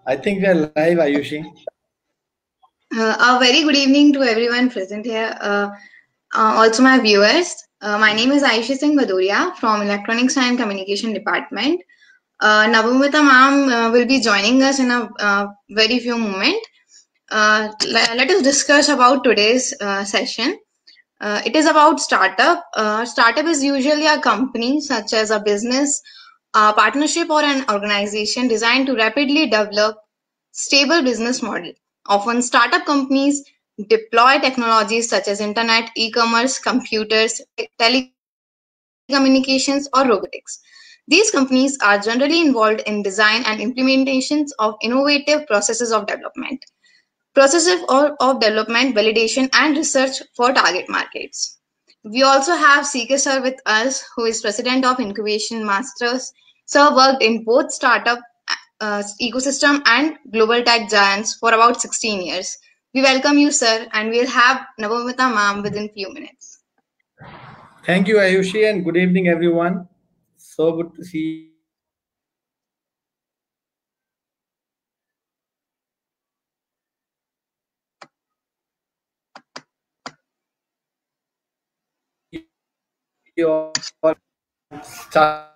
I think we are live, Ayushi. A very good evening to everyone present here. Also my viewers. My name is Ayushi Singh Bhadoria from Electronics and Communication Department. Navamita ma'am will be joining us in a very few moments. Let us discuss about today's session. It is about startup. Startup is usually a company such as a business, a partnership or an organization designed to rapidly develop stable business model. Often startup companies deploy technologies such as internet, e-commerce, computers, telecommunications or robotics. These companies are generally involved in design and implementations of innovative processes of development validation, and research for target markets. We also have CK Sir with us, who is President of Incubation Masters. Sir worked in both startup ecosystem and global tech giants for about 16 years. We welcome you, sir, and we'll have Navamita ma'am within few minutes. Thank you, Ayushi, and good evening, everyone. So good to see you all. Start.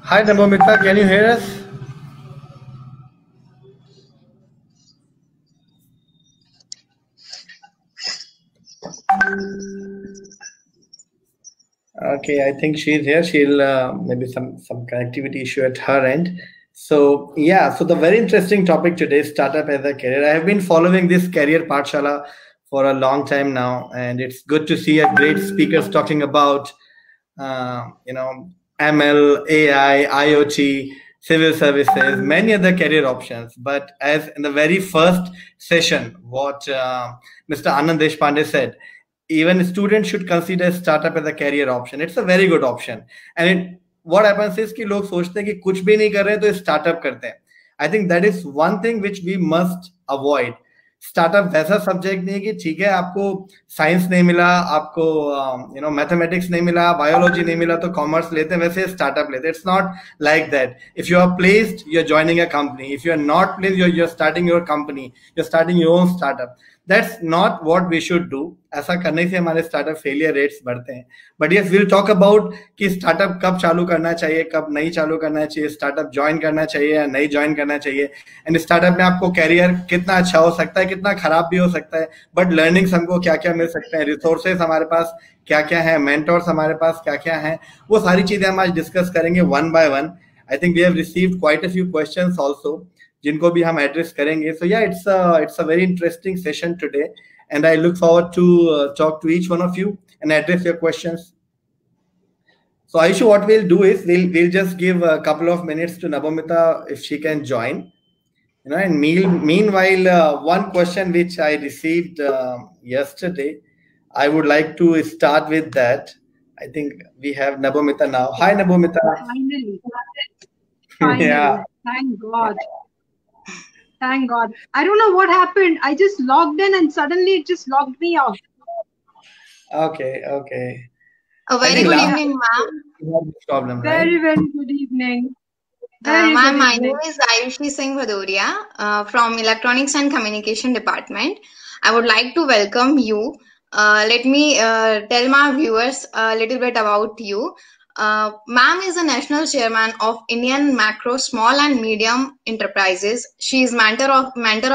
Hi, Navamita, can you hear us? Okay, I think she's here. She'll maybe some connectivity issue at her end. So yeah, so the very interesting topic today is startup as a career. I have been following this career Pathshala for a long time now, and it's good to see a great speakers talking about ML, AI, IoT, civil services, many other career options. But as in the very first session, what Mr. Anand Deshpande said, even students should consider startup as a career option. It's a very good option. And what happens is कि लोग सोचते हैं कि कुछ भी नहीं कर रहे तो स्टार्टअप करते हैं. I think that is one thing which we must avoid. Startup वैसा सब्जेक्ट नहीं है कि ठीक है आपको साइंस नहीं मिला, आपको मैथमेटिक्स नहीं मिला, बायोलॉजी नहीं मिला तो कॉमर्स लेते हैं, वैसे स्टार्टअप लेते हैं. It's not like that. If you are placed, you are joining a company. If you are not placed, you are starting your company, you are starting your own startup. That's not what we should do. ऐसा करने से हमारे startup failure rates बढ़ते हैं. But yes, will talk about कि startup कब चालू करना चाहिए, कब नहीं चालू करना चाहिए, स्टार्टअप ज्वाइन करना चाहिए या नहीं ज्वाइन करना चाहिए, एंड स्टार्टअप में आपको कैरियर कितना अच्छा हो सकता है, कितना खराब भी हो सकता है, बट लर्निंग्स हमको क्या क्या मिल सकते हैं, रिसोर्सेस हमारे पास क्या क्या है, मेंटर्स हमारे पास क्या क्या है, वो सारी चीजें हम आज डिस्कस करेंगे one by one. I think we have received quite a few questions also जिनको भी हम एड्रेस करेंगे. So yeah, it's a very interesting session today, and I look forward to talk to each one of you and address your questions. So Aishu, what we'll do is we'll just give a couple of minutes to Navamita if she can join. And meanwhile, one question which I received yesterday, I would like to start with that. I think we have Navamita now. Hi, Navamita. Finally. Yeah. Thank God. Thank God. I don't know what happened. I just logged in and suddenly it just logged me out. Okay. A very good evening, ma'am. Problem, very, right? very good evening. Ma'am, my name is Ayushi Singh Bhadoria from Electronics and Communication Department. I would like to welcome you. Let me tell my viewers a little bit about you. Ma'am is the national chairman of Indian Macro Small and Medium Enterprises. She is mentor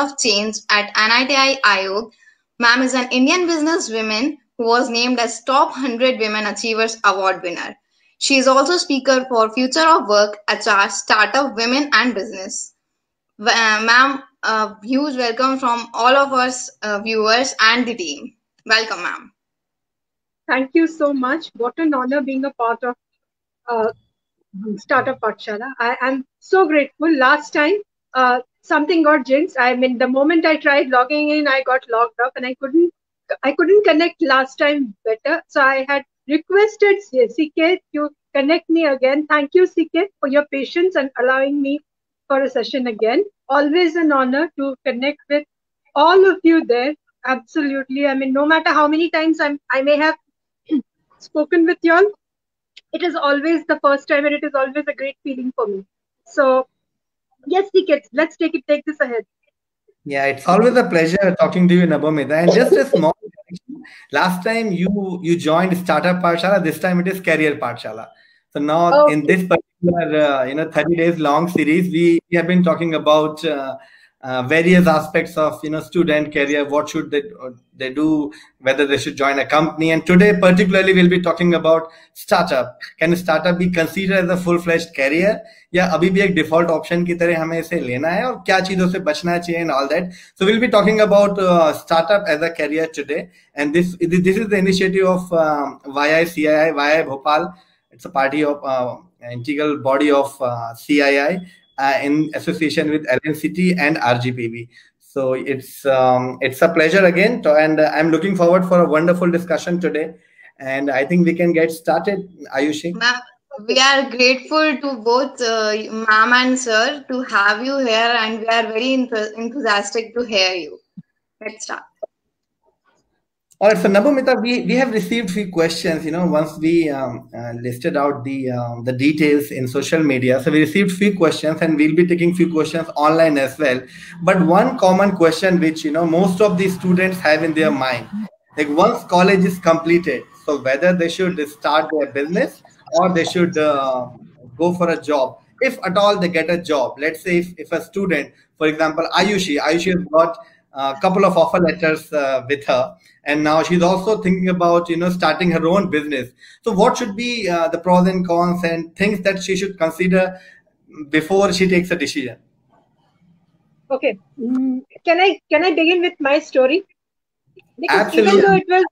of change at NITI Ayog. Ma'am is an Indian businesswoman who was named as Top 100 Women Achievers Award winner. She is also speaker for Future of Work, HR, Startup, Women and Business. Ma'am, huge welcome from all of us viewers and the team. Welcome, ma'am. Thank you so much. What an honor being a part of Startup Pathshala. I am so grateful. Last time, something got jinxed. I mean, the moment I tried logging in, I got logged up and I couldn't connect last time better. So I had requested CK to connect me again. Thank you, CK, for your patience and allowing me for a session again. Always an honor to connect with all of you there. Absolutely. I mean, no matter how many times I may have spoken with you all, it is always the first time, and it is always a great feeling for me. So yes, the kids, let's take this ahead. Yeah, it's always a pleasure talking to you, Nabomita. And just a small correction. Last time you joined Startup Pathshala, this time it is Career Pathshala. So now in this particular 30 days long series, we have been talking about various aspects of student career. What should they do? Whether they should join a company. And today particularly we'll be talking about startup. Can a startup be considered as a full-fledged career? या अभी भी एक default option की तरह हमें इसे लेना है और क्या चीजों से बचना चाहिए and all that. So we'll be talking about startup as a career today, and this is the initiative of YI Bhopal. It's a party of integral body of CII in association with LNCT and RGPB. So it's a pleasure again, and I'm looking forward for a wonderful discussion today. And I think we can get started, Ayushi. We are grateful to both ma'am and sir to have you here, and we are very enthusiastic to hear you. Let's start. All right, so Nabomita, we have received few questions. Once we listed out the details in social media, so we received few questions, and we'll be taking few questions online as well. But one common question which most of the students have in their mind, like once college is completed, so whether they should start their business or they should go for a job. If at all they get a job, let's say if a student, for example, Ayushi has got a couple of offer letters with her, and now she's also thinking about starting her own business. So what should be the pros and cons and things that she should consider before she takes a decision? Okay, can I begin with my story? Because Absolutely.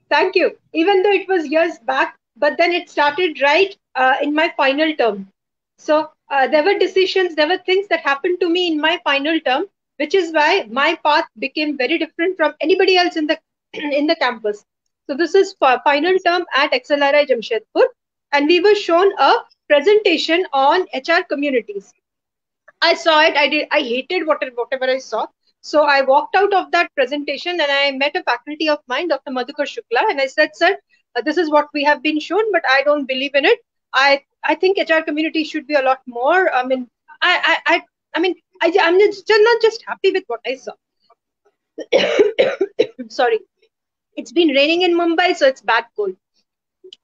Thank you. Even though it was years back, but then it started right in my final term. So there were decisions, there were things that happened to me in my final term, which is why my path became very different from anybody else in the campus. So this is final term at XLRI Jamshedpur, and we were shown a presentation on HR communities. I saw it. I hated whatever I saw. So I walked out of that presentation, and I met a faculty of mine, Dr. Madhukar Shukla, and I said, sir, this is what we have been shown, but I don't believe in it. I think HR community should be a lot more. I mean, I'm not just happy with what I saw. Sorry, it's been raining in Mumbai, so it's bad cold.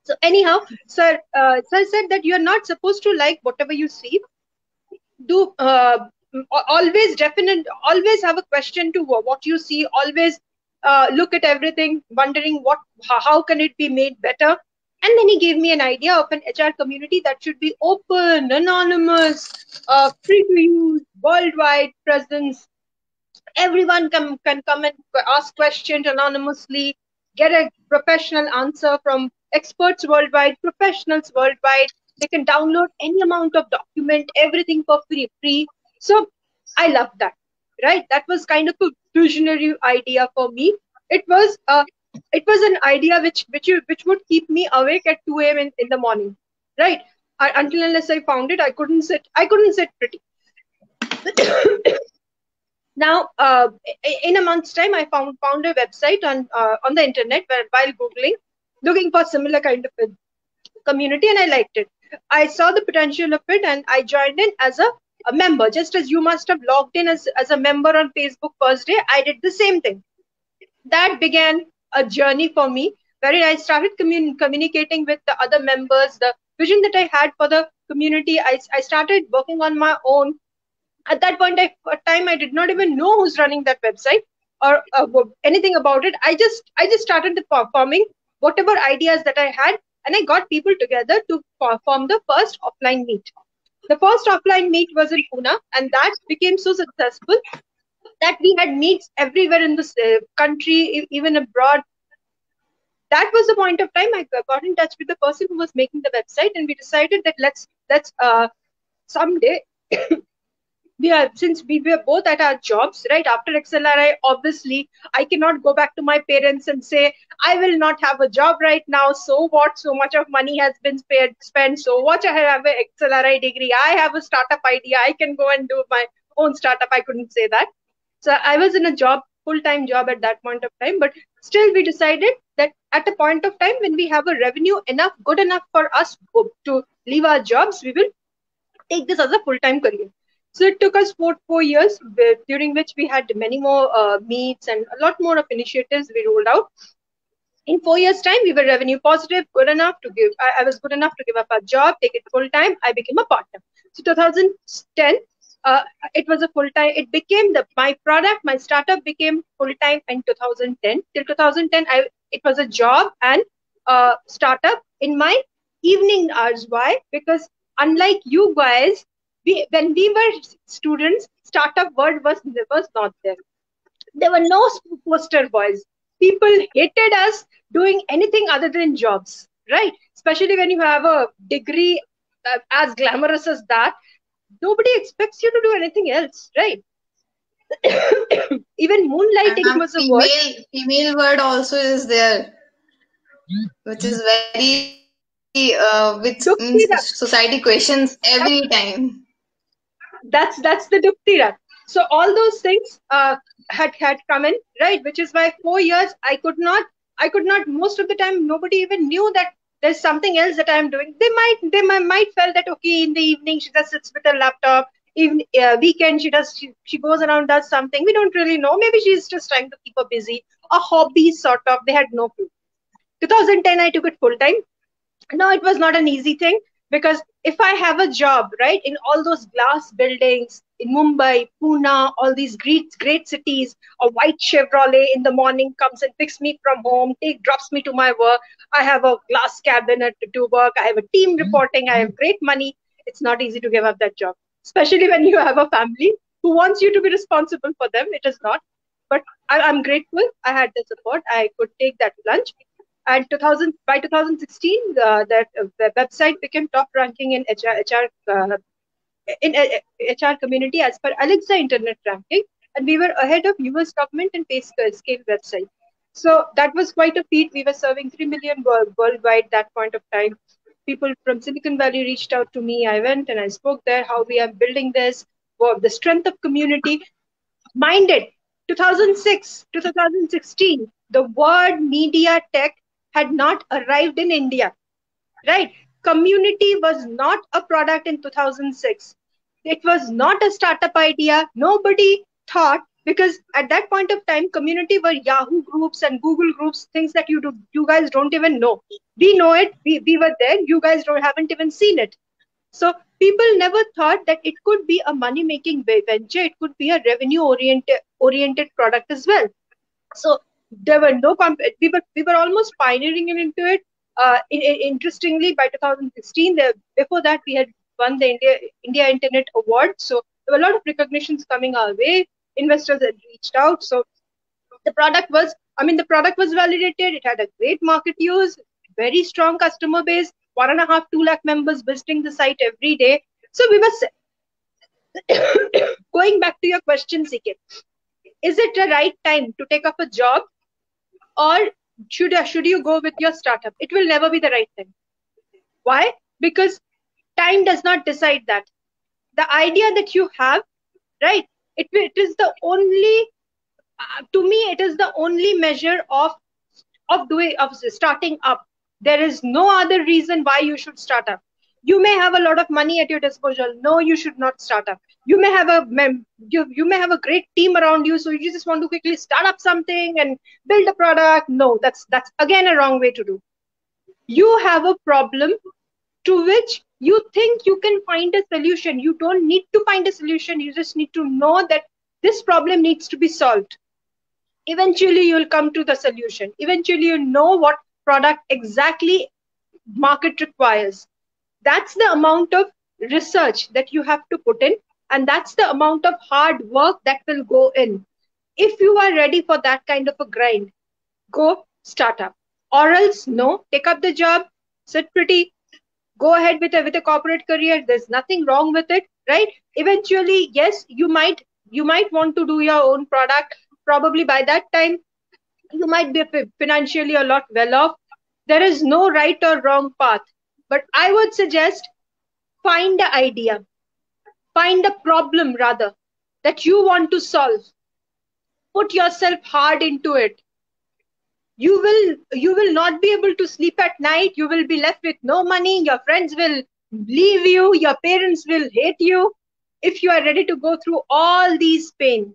So anyhow, sir said that you are not supposed to like whatever you see. Do always have a question to what you see. Always look at everything, wondering how can it be made better. And then he gave me an idea of an HR community that should be open, anonymous, free to use, worldwide presence. Everyone can come and ask questions anonymously, get a professional answer from experts worldwide, professionals worldwide. They can download any amount of document, everything for free. So I love that, right? That was kind of a visionary idea for me. It was an idea which would keep me awake at 2 a.m. in the morning, right? Until unless I found it, I couldn't sit pretty. Now, in a month's time, I found a website on the internet while Googling, looking for similar kind of a community, and I liked it. I saw the potential of it, and I joined in as a member. Just as you must have logged in as a member on Facebook first day, I did the same thing. That began a journey for me, wherein I started communicating with the other members, the vision that I had for the community. I started working on my own. At that point of time, I did not even know who's running that website or anything about it. I just started performing whatever ideas that I had, and I got people together to form the first offline meet. The first offline meet was in Pune, and that became so successful that we had meets everywhere in the country, even abroad. That was the point of time I got in touch with the person who was making the website, and we decided that let's someday. Since we were both at our jobs, right after XLRI, obviously I cannot go back to my parents and say I will not have a job right now. So what? So much of money has been spent. So what? I have an XLRI degree. I have a startup idea. I can go and do my own startup. I couldn't say that. So I was in a job full-time job at that point of time, but still we decided that at a point of time when we have a revenue good enough for us to leave our jobs, we will take this as a full-time career. So it took us 4 years, during which we had many more meets and a lot more of initiatives we rolled out. In 4 years' time, we were revenue positive, good enough to give. I was good enough to give up a job, take it full time. I became a partner. So 2010, it was a full time. It became my product. My startup became full time in 2010. Till 2010, it was a job and startup in my evening hours. Why? Because unlike you guys, when we were students, startup word was not there. There were no poster boys. People hated us doing anything other than jobs, right? Especially when you have a degree as glamorous as that, nobody expects you to do anything else, right? Even moonlighting was a word. Female word also is there, which is very which society questions every time. That's the duktira. So all those things had come in, right? Which is why 4 years I could not. Most of the time, nobody even knew that there's something else that I'm doing. They might felt that okay, in the evening she just sits with her laptop. Even weekend she goes around, does something. We don't really know. Maybe she's just trying to keep her busy. A hobby sort of. They had no clue. 2010 I took it full time. No, it was not an easy thing, because if I have a job, right, in all those glass buildings in Mumbai, Pune, all these great cities, a white Chevrolet in the morning comes and picks me from home, drops me to my work. I have a glass cabinet to work. I have a team reporting. I have great money. It's not easy to give up that job, especially when you have a family who wants you to be responsible for them. It is not. But I'm grateful. I had the support. I could take that plunge. And by 2016, that website became top ranking in HR community as per Alexa Internet ranking, and we were ahead of US government and pay scale website. So that was quite a feat. We were serving 3 million worldwide that point of time. People from Silicon Valley reached out to me. I went and I spoke there how we are building this, the strength of community. Mind it, 2006 to 2016, the word media tech had not arrived in India, right? Community was not a product in 2006. It was not a startup idea. Nobody thought, because at that point of time, community were Yahoo groups and Google groups, things that you guys don't even know. We know it. We were there. You guys haven't even seen it. So people never thought that it could be a money-making venture. It could be a revenue-oriented product as well. So there were no we were almost pioneering into it. Interestingly, by 2016, before that we had won the India Internet Award. So there were a lot of recognitions coming our way. Investors had reached out. So the product was validated. It had a great market use, very strong customer base, 1.5 to 2 lakh members visiting the site every day. So we were set. Going back to your question, CK, is it the right time to take up a job, or should you go with your startup? It will never be the right time. Why? Because time does not decide that. The idea that you have, right? It is the only, to me, it is the only measure of starting up. There is no other reason why you should start up. You may have a lot of money at your disposal. No, you should not start up. You may have you may have a great team around you, so you just want to quickly start up something and build a product. No, that's again a wrong way to do. You have a problem to which you think you can find a solution. You don't need to find a solution. You just need to know that this problem needs to be solved. Eventually, you'll come to the solution. Eventually, you know what product exactly market requires. That's the amount of research that you have to put in, and that's the amount of hard work that will go in. If you are ready for that kind of a grind, go start up. Or else, no, take up the job, sit pretty, go ahead with a corporate career. There's nothing wrong with it, right? Eventually, yes, you might want to do your own product. Probably by that time, you might be financially a lot well off. There is no right or wrong path. But I would suggest find the idea, find a problem rather that you want to solve. put yourself hard into it. You will not be able to sleep at night. You will be left with no money. Your friends will leave you. Your parents will hate you. If you are ready to go through all these pain,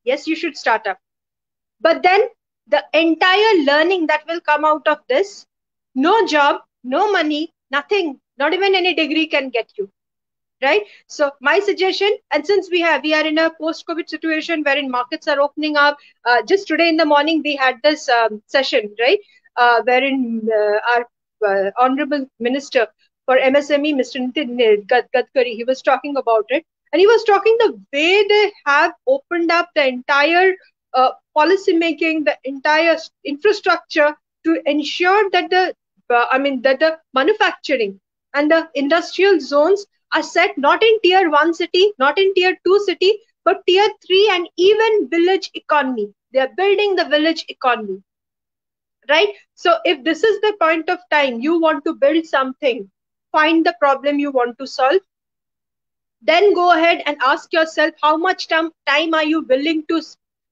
yes, you should start up. But then the entire learning that will come out of this, no job, no money, nothing, not even any degree can get you. Right? So my suggestion, and since we are in a post-COVID situation wherein markets are opening up, just today in the morning we had this session, right, wherein our honorable minister for MSME, Mr. Nitin Gadkari, he was talking about it, and he was talking the way they have opened up the entire policy making, the entire infrastructure to ensure that the manufacturing and the industrial zones are set not in tier 1 city, not in tier 2 city, but tier 3 and even village economy. They are building the village economy, right? So if this is the point of time you want to build something, find the problem you want to solve, then go ahead and ask yourself how much time are you willing to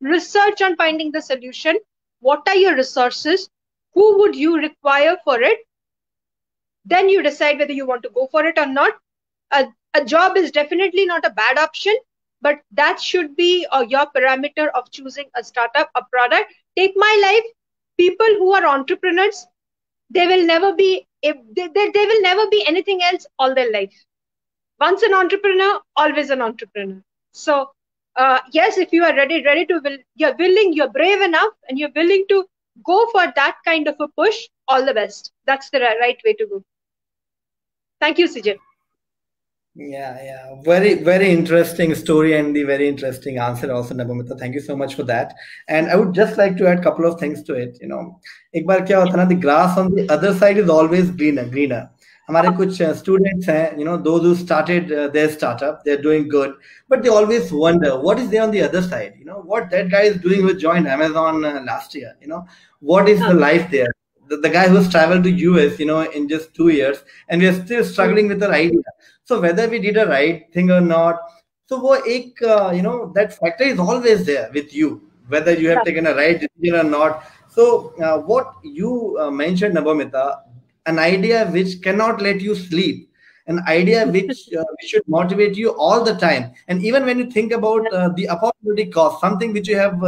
research on finding the solution? What are your resources? Who would you require for it? Then you decide whether you want to go for it or not. A job is definitely not a bad option, but that should be your parameter of choosing a startup, a product. Take my life. People who are entrepreneurs, they will never be anything else all their life. Once an entrepreneur, always an entrepreneur. So yes, if you are you're willing, you're brave enough, and you're willing to go for that kind of a push, all the best. That's the right way to go. Thank you, Sijay. Yeah. Very, very interesting story and the very interesting answer also, Nabamita. Thank you so much for that. And I would just like to add a couple of things to it. एक बार क्या होता है ना, the grass on the other side is always greener. हमारे कुछ students हैं, those who started their startup, they're doing good, but they always wonder what is there on the other side. What that guy is doing who joined Amazon last year. What is the life there? The guy who's traveled to US, in just 2 years, and we are still struggling with our idea. So whether we did a right thing or not, so that factor is always there with you, whether you have taken a right decision or not. So what you mentioned, Nabamita, an idea which cannot let you sleep, an idea which should motivate you all the time. And even when you think about the opportunity cost, something which you have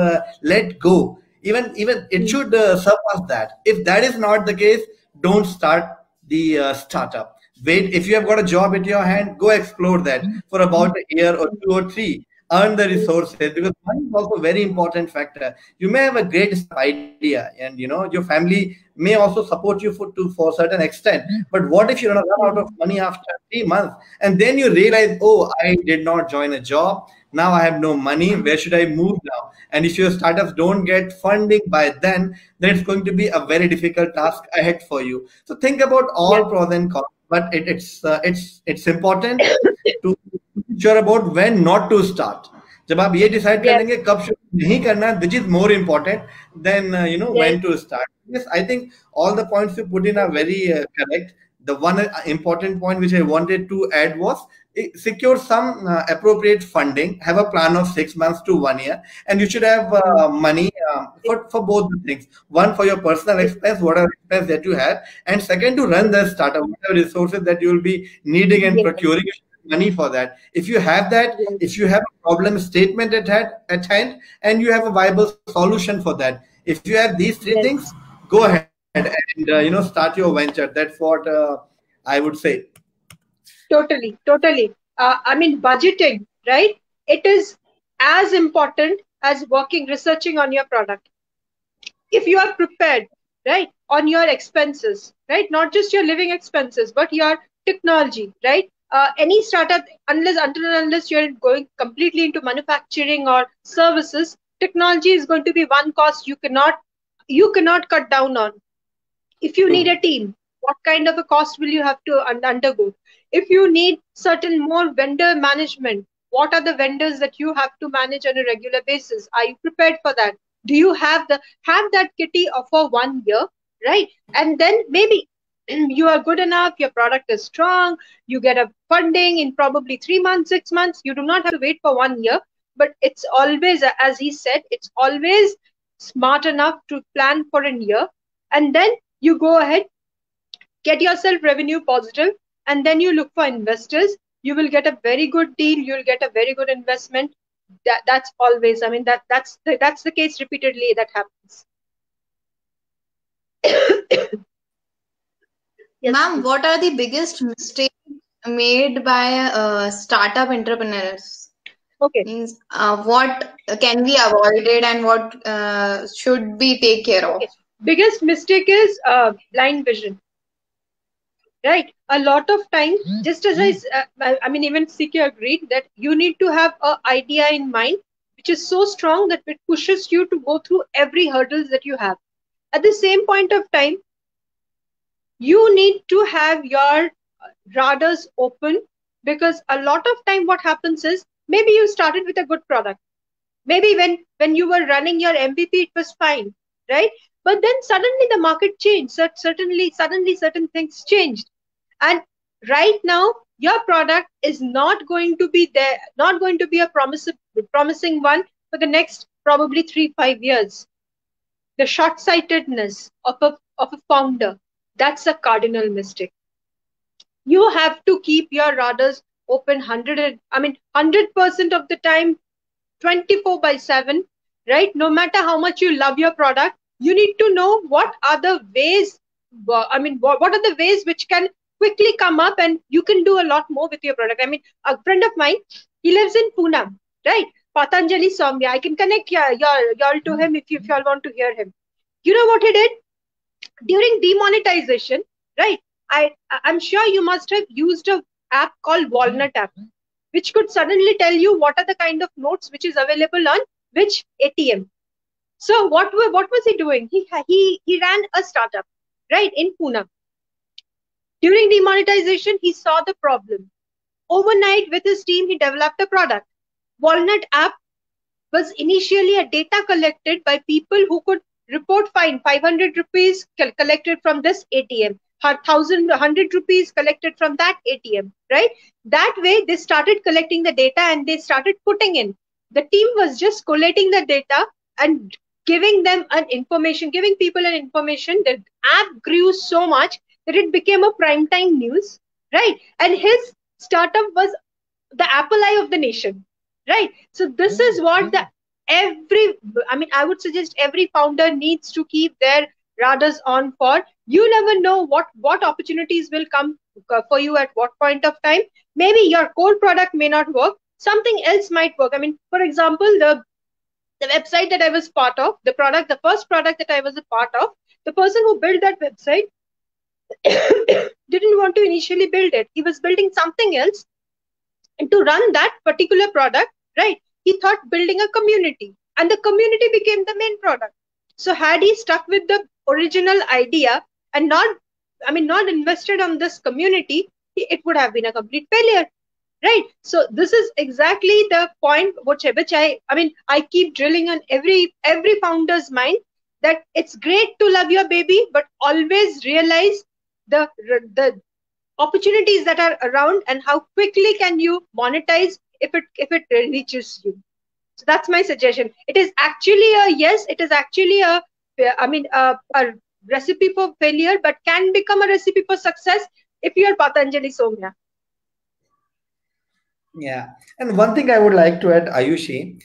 let go, even it should surpass that. If that is not the case, don't start the startup. Wait, if you have got a job at your hand, go explore that for about a year or 2 or 3. Earn the resources, because money is also a very important factor. You may have a great idea, and your family may also support you for a certain extent. But what if you're going to run out of money after 3 months, and then you realize, oh, I did not join a job. Now I have no money. Where should I move now? And if your startups don't get funding by then it's going to be a very difficult task ahead for you. So think about all pros and cons. But it's important to be sure about when not to start. जब आप ये decide कर लेंगे कब शुरू नहीं करना, which is more important than when to start. Yes, I think all the points you put in are very correct. The one important point which I wanted to add was secure some appropriate funding, have a plan of 6 months to 1 year, and you should have money for both the things. One, for your personal expense, whatever expense that you have, and second, to run the startup, whatever resources that you will be needing and procuring, money for that. If you have that, if you have a problem statement at hand, and you have a viable solution for that, if you have these 3 things, go ahead and start your venture. That's what I would say. Totally. Budgeting, right? It is as important as researching on your product. If you are prepared, right, on your expenses, right, not just your living expenses, but your technology, right? Any startup, unless you're going completely into manufacturing or services, technology is going to be one cost you cannot cut down on. If you need a team, what kind of a cost will you have to undergo? If you need certain more vendor management, what are the vendors that you have to manage on a regular basis? Are you prepared for that? Do you have that kitty for 1 year, right? And then maybe you are good enough, your product is strong, you get a funding in probably 3 months, 6 months. You do not have to wait for 1 year. but it's always, as he said, it's always smart enough to plan for a year, and then you go ahead, get yourself revenue positive, and then you look for investors. You will get a very good deal, you'll get a very good investment. That's always, I mean, that's the case repeatedly that happens. Yes, ma'am, what are the biggest mistakes made by startup entrepreneurs? Okay. Means what can be avoided and what should be take care of? Okay. Biggest mistake is blind vision. Right. A lot of time, just as I mean, even CK agreed that you need to have an idea in mind, which is so strong that it pushes you to go through every hurdles that you have. At the same point of time, you need to have your radars open, because a lot of time what happens is, maybe you started with a good product. Maybe when you were running your MVP, it was fine, right? But then suddenly the market changed. Suddenly certain things changed. And right now, your product is not going to be there, not going to be a promising one for the next probably 3-5 years. The short-sightedness of a founder, that's a cardinal mistake. You have to keep your radars open 100% of the time, 24/7, right? No matter how much you love your product, you need to know what are the ways, what are the ways which can quickly come up and you can do a lot more with your product. I mean, a friend of mine, he lives in Pune, right? Patanjali Soumya. I can connect y'all to him if y'all want to hear him. You know what he did? During demonetization, right? I'm sure you must have used an app called Walnut app, which could suddenly tell you what are the kind of notes which is available on which ATM. So what was he doing? He ran a startup, right, in Pune. During demonetization, he saw the problem. Overnight, with his team, he developed a product. Walnut app was initially a data collected by people who could report fine, 500 rupees collected from this ATM, 100 rupees collected from that ATM, right? That way, they started collecting the data and they started putting in. The team was just collating the data and giving them an information, giving people an information. The app grew so much that it became a primetime news, right? And his startup was the Apple eye of the nation, right? So this is what I would suggest every founder needs to keep their radars on for. You never know what opportunities will come for you at what point of time. Maybe your core product may not work, something else might work. I mean, for example, the website that I was part of, the first product that I was a part of, the person who built that website didn't want to initially build it. He was building something else. And to run that particular product, right, he thought building a community, and the community became the main product. So had he stuck with the original idea and not invested on this community, it would have been a complete failure, right? So this is exactly the point which I keep drilling on every founder's mind, that it's great to love your baby, but always realize the opportunities that are around and how quickly can you monetize if it reaches you. So that's my suggestion. It is actually a recipe for failure, but can become a recipe for success if you are Patanjali Soumya. Yeah, and one thing I would like to add, Ayushi,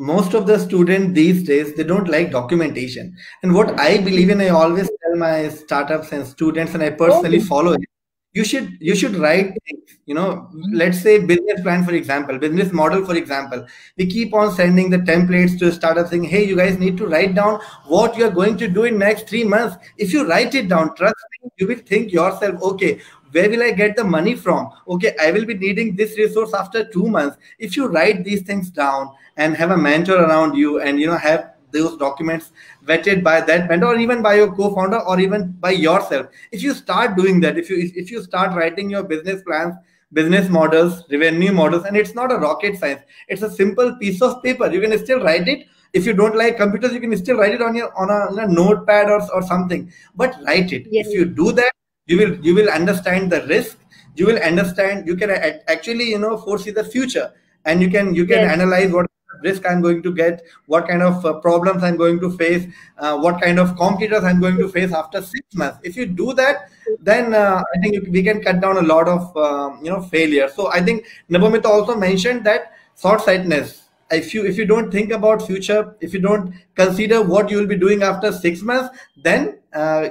most of the students these days, they don't like documentation. And what I believe in, I always tell my startups and students, and I personally follow it. You should write things, let's say business plan, for example, business model, for example. We keep on sending the templates to startups saying, hey, you guys need to write down what you're going to do in next 3 months. If you write it down, trust me, you will think yourself, okay, where will I get the money from? Okay, I will be needing this resource after 2 months. If you write these things down and have a mentor around you, and have those documents vetted by that mentor, or even by your co-founder, or even by yourself, if you start doing that, if you start writing your business plans, business models, revenue models, and it's not a rocket science, it's a simple piece of paper. You can still write it. If you don't like computers, you can still write it on a notepad or something, but write it. Yes. If you do that, you will understand the risk. You will understand, you can actually foresee the future. and you can Yes. analyze what risk I'm going to get, what kind of problems I'm going to face, what kind of competitors I'm going to face after 6 months. If you do that, then I think we can cut down a lot of failure. So I think Nabomita also mentioned that short-sightedness. If you don't think about future, if you don't consider what you will be doing after 6 months, then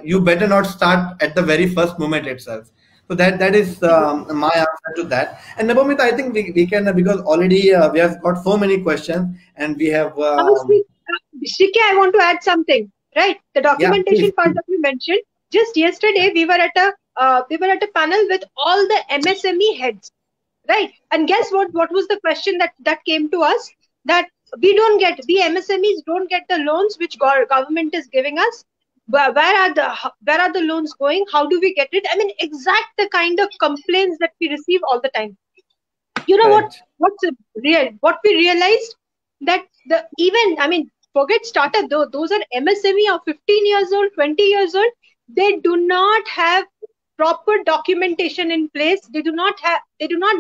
you better not start at the very first moment itself. So that is my answer to that. And Nabomita, I think we can, because already we have got so many questions, and we have Obviously, Shike, I want to add something. Right, the yeah, documentation please. part that you mentioned. Just yesterday, we were at a panel with all the MSME heads. Right, and guess what? What was the question that came to us? That we MSMEs don't get the loans which government is giving us. Where are the loans going? How do we get it? I mean, exact the kind of complaints that we receive all the time. You know Correct. what's real? What we realized, that forget startup, though, those are MSME of 15 years old, 20 years old. They do not have proper documentation in place. They do not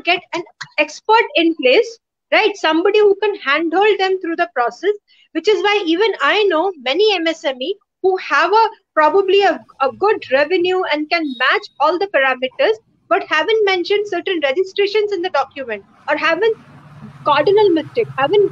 get an expert in place, right? Somebody who can handhold them through the process, which is why even I know many MSME who have probably a good revenue and can match all the parameters, but haven't mentioned certain registrations in the document, or haven't cardinal mistake, haven't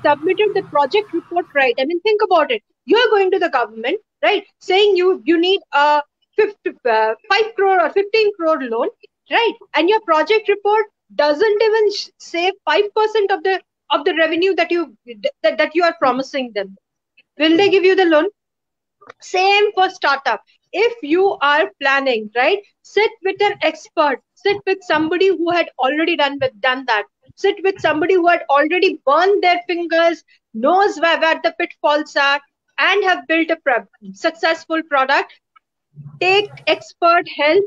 submitted the project report right. I mean, think about it. You are going to the government, right, saying you need a 5 crore or 15 crore loan, right? And your project report doesn't even say 5% of the revenue that you are promising them. Will they give you the loan? Same for startup. If you are planning, right, sit with an expert, sit with somebody who had already done that, sit with somebody who had already burned their fingers, knows where the pitfalls are, and have built a successful product. Take expert help.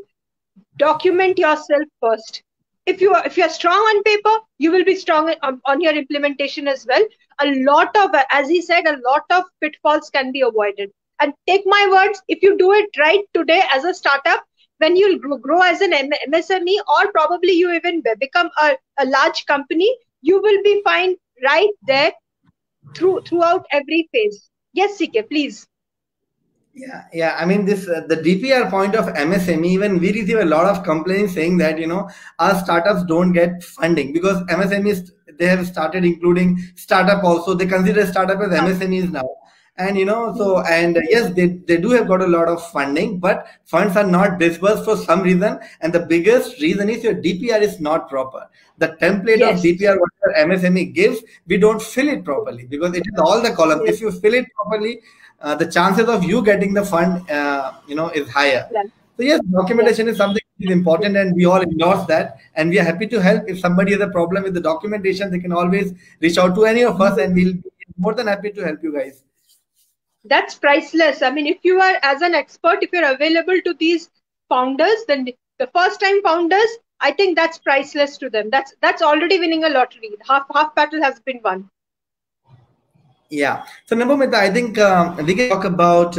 Document yourself first. If you are strong on paper, you will be strong on your implementation as well. A lot of, as he said, a lot of pitfalls can be avoided. And take my words, if you do it right today as a startup, when you'll grow as an MSME, or probably you even become a large company, you will be fine right there throughout every phase. Yes, CK, please. Yeah. I mean, this the DPR point of MSME. Even we receive a lot of complaints saying that our startups don't get funding, because MSMEs, they have started including startup also. They consider startup as MSMEs now. And yes, they do have got a lot of funding, but funds are not disbursed for some reason, and the biggest reason is your DPR is not proper. The template of DPR what MSME gives, we don't fill it properly, because it is all the columns. If you fill it properly, the chances of you getting the fund is higher. So yes, documentation is something that is important, and we all endorse that, and we are happy to help. If somebody has a problem with the documentation, they can always reach out to any of us, and we'll be more than happy to help you guys. That's priceless. I mean, if you are, as an expert, if you're available to these founders, then the first time founders, I think that's priceless to them. That's already winning a lottery. Half battle has been won. Yeah. So Nabomita, I think we can talk about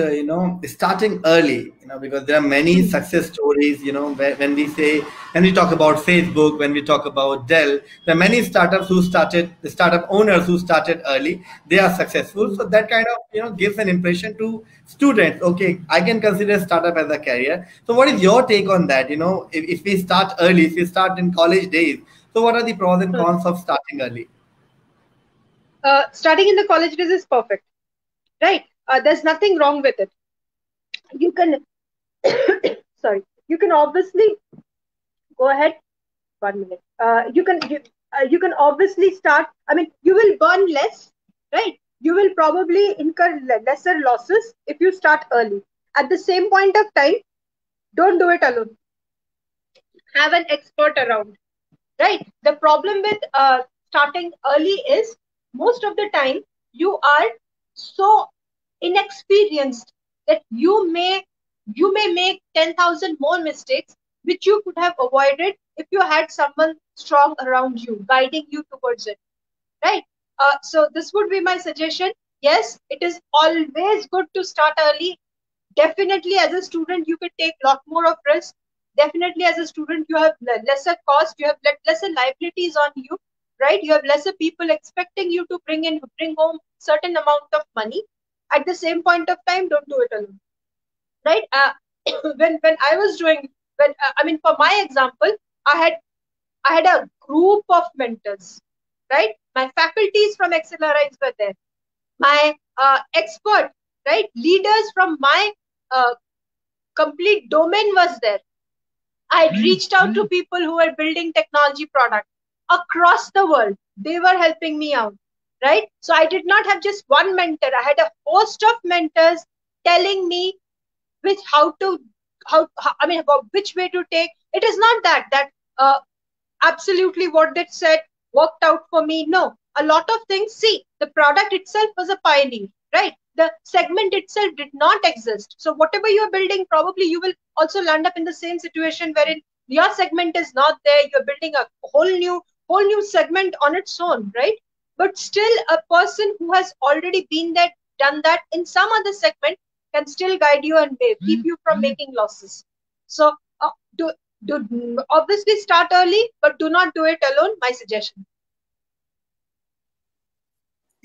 starting early, because there are many success stories. When we talk about Facebook, when we talk about Dell, there are many startups the startup owners who started early. They are successful. So that kind of gives an impression to students. Okay, I can consider startup as a career. So what is your take on that? If we start early, if we start in college days, so what are the pros and cons of starting early? Starting in the college days is perfect, right? There's nothing wrong with it. You can, you can obviously go ahead. 1 minute. You can obviously start. I mean, you will burn less, right? You will probably incur lesser losses if you start early. At the same point of time, don't do it alone. Have an expert around, right? The problem with starting early is, most of the time you are so inexperienced that you may make 10,000 more mistakes which you could have avoided if you had someone strong around you guiding you towards it, right? So this would be my suggestion. Yes, it is always good to start early. Definitely, as a student, you could take a lot more of risk. Definitely, as a student, you have lesser cost, you have lesser liabilities on you, right? You have lesser people expecting you to bring home certain amount of money. At the same point of time, don't do it alone, right? When I was doing, for my example, I had a group of mentors, right? My faculties from XLRIs were there. My expert, right? Leaders from my complete domain was there. I reached out to people who were building technology products across the world. They were helping me out, right? So I did not have just one mentor. I had a host of mentors telling me which which way to take. It is not that absolutely what they said worked out for me. No, a lot of things. See, the product itself was a pioneer, right? The segment itself did not exist. So whatever you're building, probably you will also land up in the same situation wherein your segment is not there. You're building a whole new segment on its own, right? But still, a person who has already been there, done that in some other segment can still guide you and keep you from making losses. So do obviously start early, but do not do it alone. My suggestion.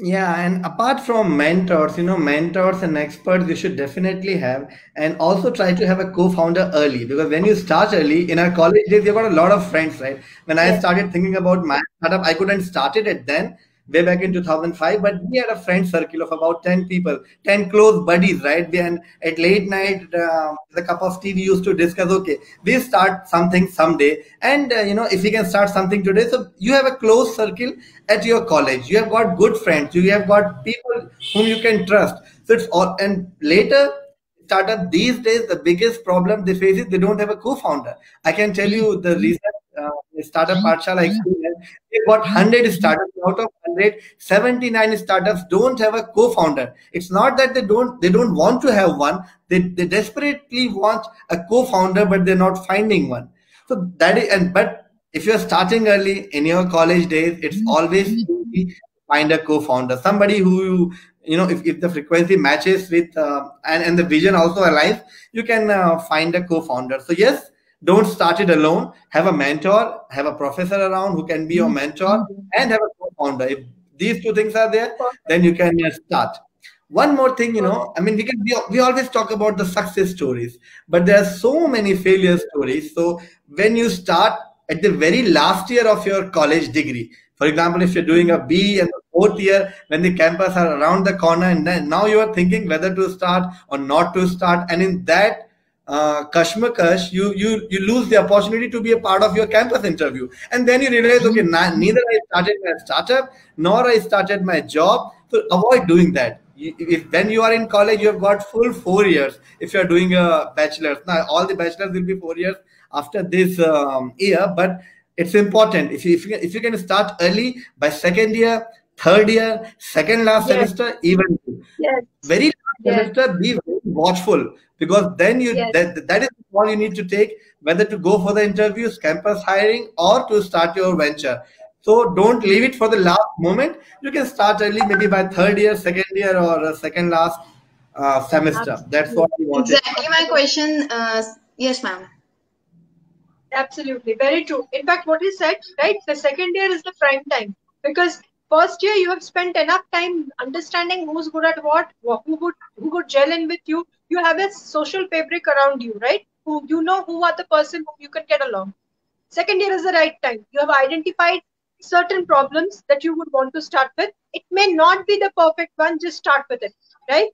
Yeah, and apart from mentors, mentors and experts you should definitely have, and also try to have a co-founder early, because when you start early in our college days, you've got a lot of friends, right? When I started thinking about my startup, I couldn't start it then, way back in 2005, but we had a friend circle of about 10 people, 10 close buddies, right? And at late night, the cup of tea, we used to discuss, okay, we'll start something someday. And, if we can start something today, so you have a close circle at your college. You have got good friends. You have got people whom you can trust. So it's all, and later, startup these days, the biggest problem they face is they don't have a co-founder. I can tell you the reason. Startup Pathshala experience, they've got 100 startups. Out of 100, 79 startups don't have a co-founder. It's not that they don't want to have one. They desperately want a co-founder, but they're not finding one. So that is, but if you're starting early in your college days, it's always easy to find a co-founder, somebody who if the frequency matches with and the vision also aligns, you can find a co-founder. So yes, don't start it alone. Have a mentor, have a professor around who can be your mentor, and have a co-founder. If these two things are there, then you can start. One more thing, we always talk about the success stories, but there are so many failure stories. So when you start at the very last year of your college degree, for example, if you're doing a B and the fourth year, when the campus are around the corner, and then now you are thinking whether to start or not to start, and in that kashmakash, you lose the opportunity to be a part of your campus interview, and then you realize, okay, neither I started my startup nor I started my job. So avoid doing that. When you are in college, you have got full 4 years. If you are doing a bachelor's, now all the bachelors will be 4 years after this year, but it's important if you can start early by second year, third year, second last semester, even very last semester, be very watchful, because then that is all you need to take, whether to go for the interviews, campus hiring, or to start your venture. So don't leave it for the last moment. You can start early, maybe by third year, second year, or second last semester. Absolutely. That's what we wanted. Exactly my question. Yes, ma'am. Absolutely, very true. In fact, what you said, right? The second year is the prime time, because first year you have spent enough time understanding who's good at what, who would gel in with you. You have a social fabric around you, right? Who are the person whom you can get along. Second year is the right time. You have identified certain problems that you would want to start with. It may not be the perfect one, just start with it, right?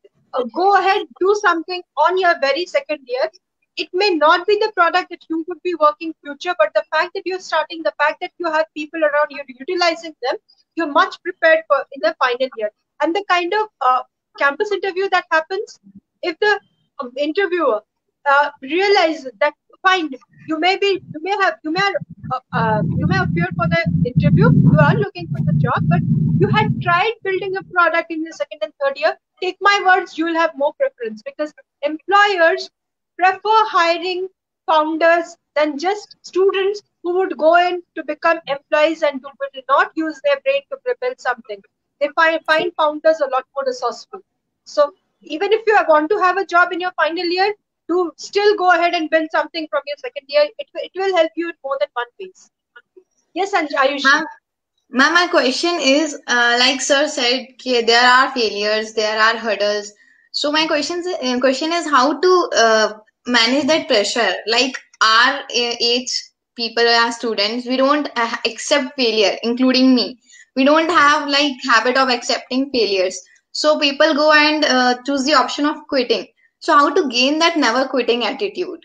Go ahead, do something on your very second year. It may not be the product that you would be working future, but the fact that you're starting, the fact that you have people around you utilizing them, you're much prepared for in the final year. And the kind of campus interview that happens, if the interviewer realizes that, fine, you may appear for the interview, you are looking for the job, but you had tried building a product in the second and third year, take my words, you will have more preference, because employers prefer hiring founders than just students who would go in to become employees and who will not use their brain to build something. They find founders a lot more resourceful. So even if you want to have a job in your final year, to still go ahead and build something from your second year. It will help you in more than one phase. Yes, Ayushi. Ma'am, my question is, like sir said, there are failures, there are hurdles. So my question is how to manage that pressure. Like our age people, our students, we don't accept failure, including me. We don't have like habit of accepting failures. So people go and choose the option of quitting. So how to gain that never quitting attitude?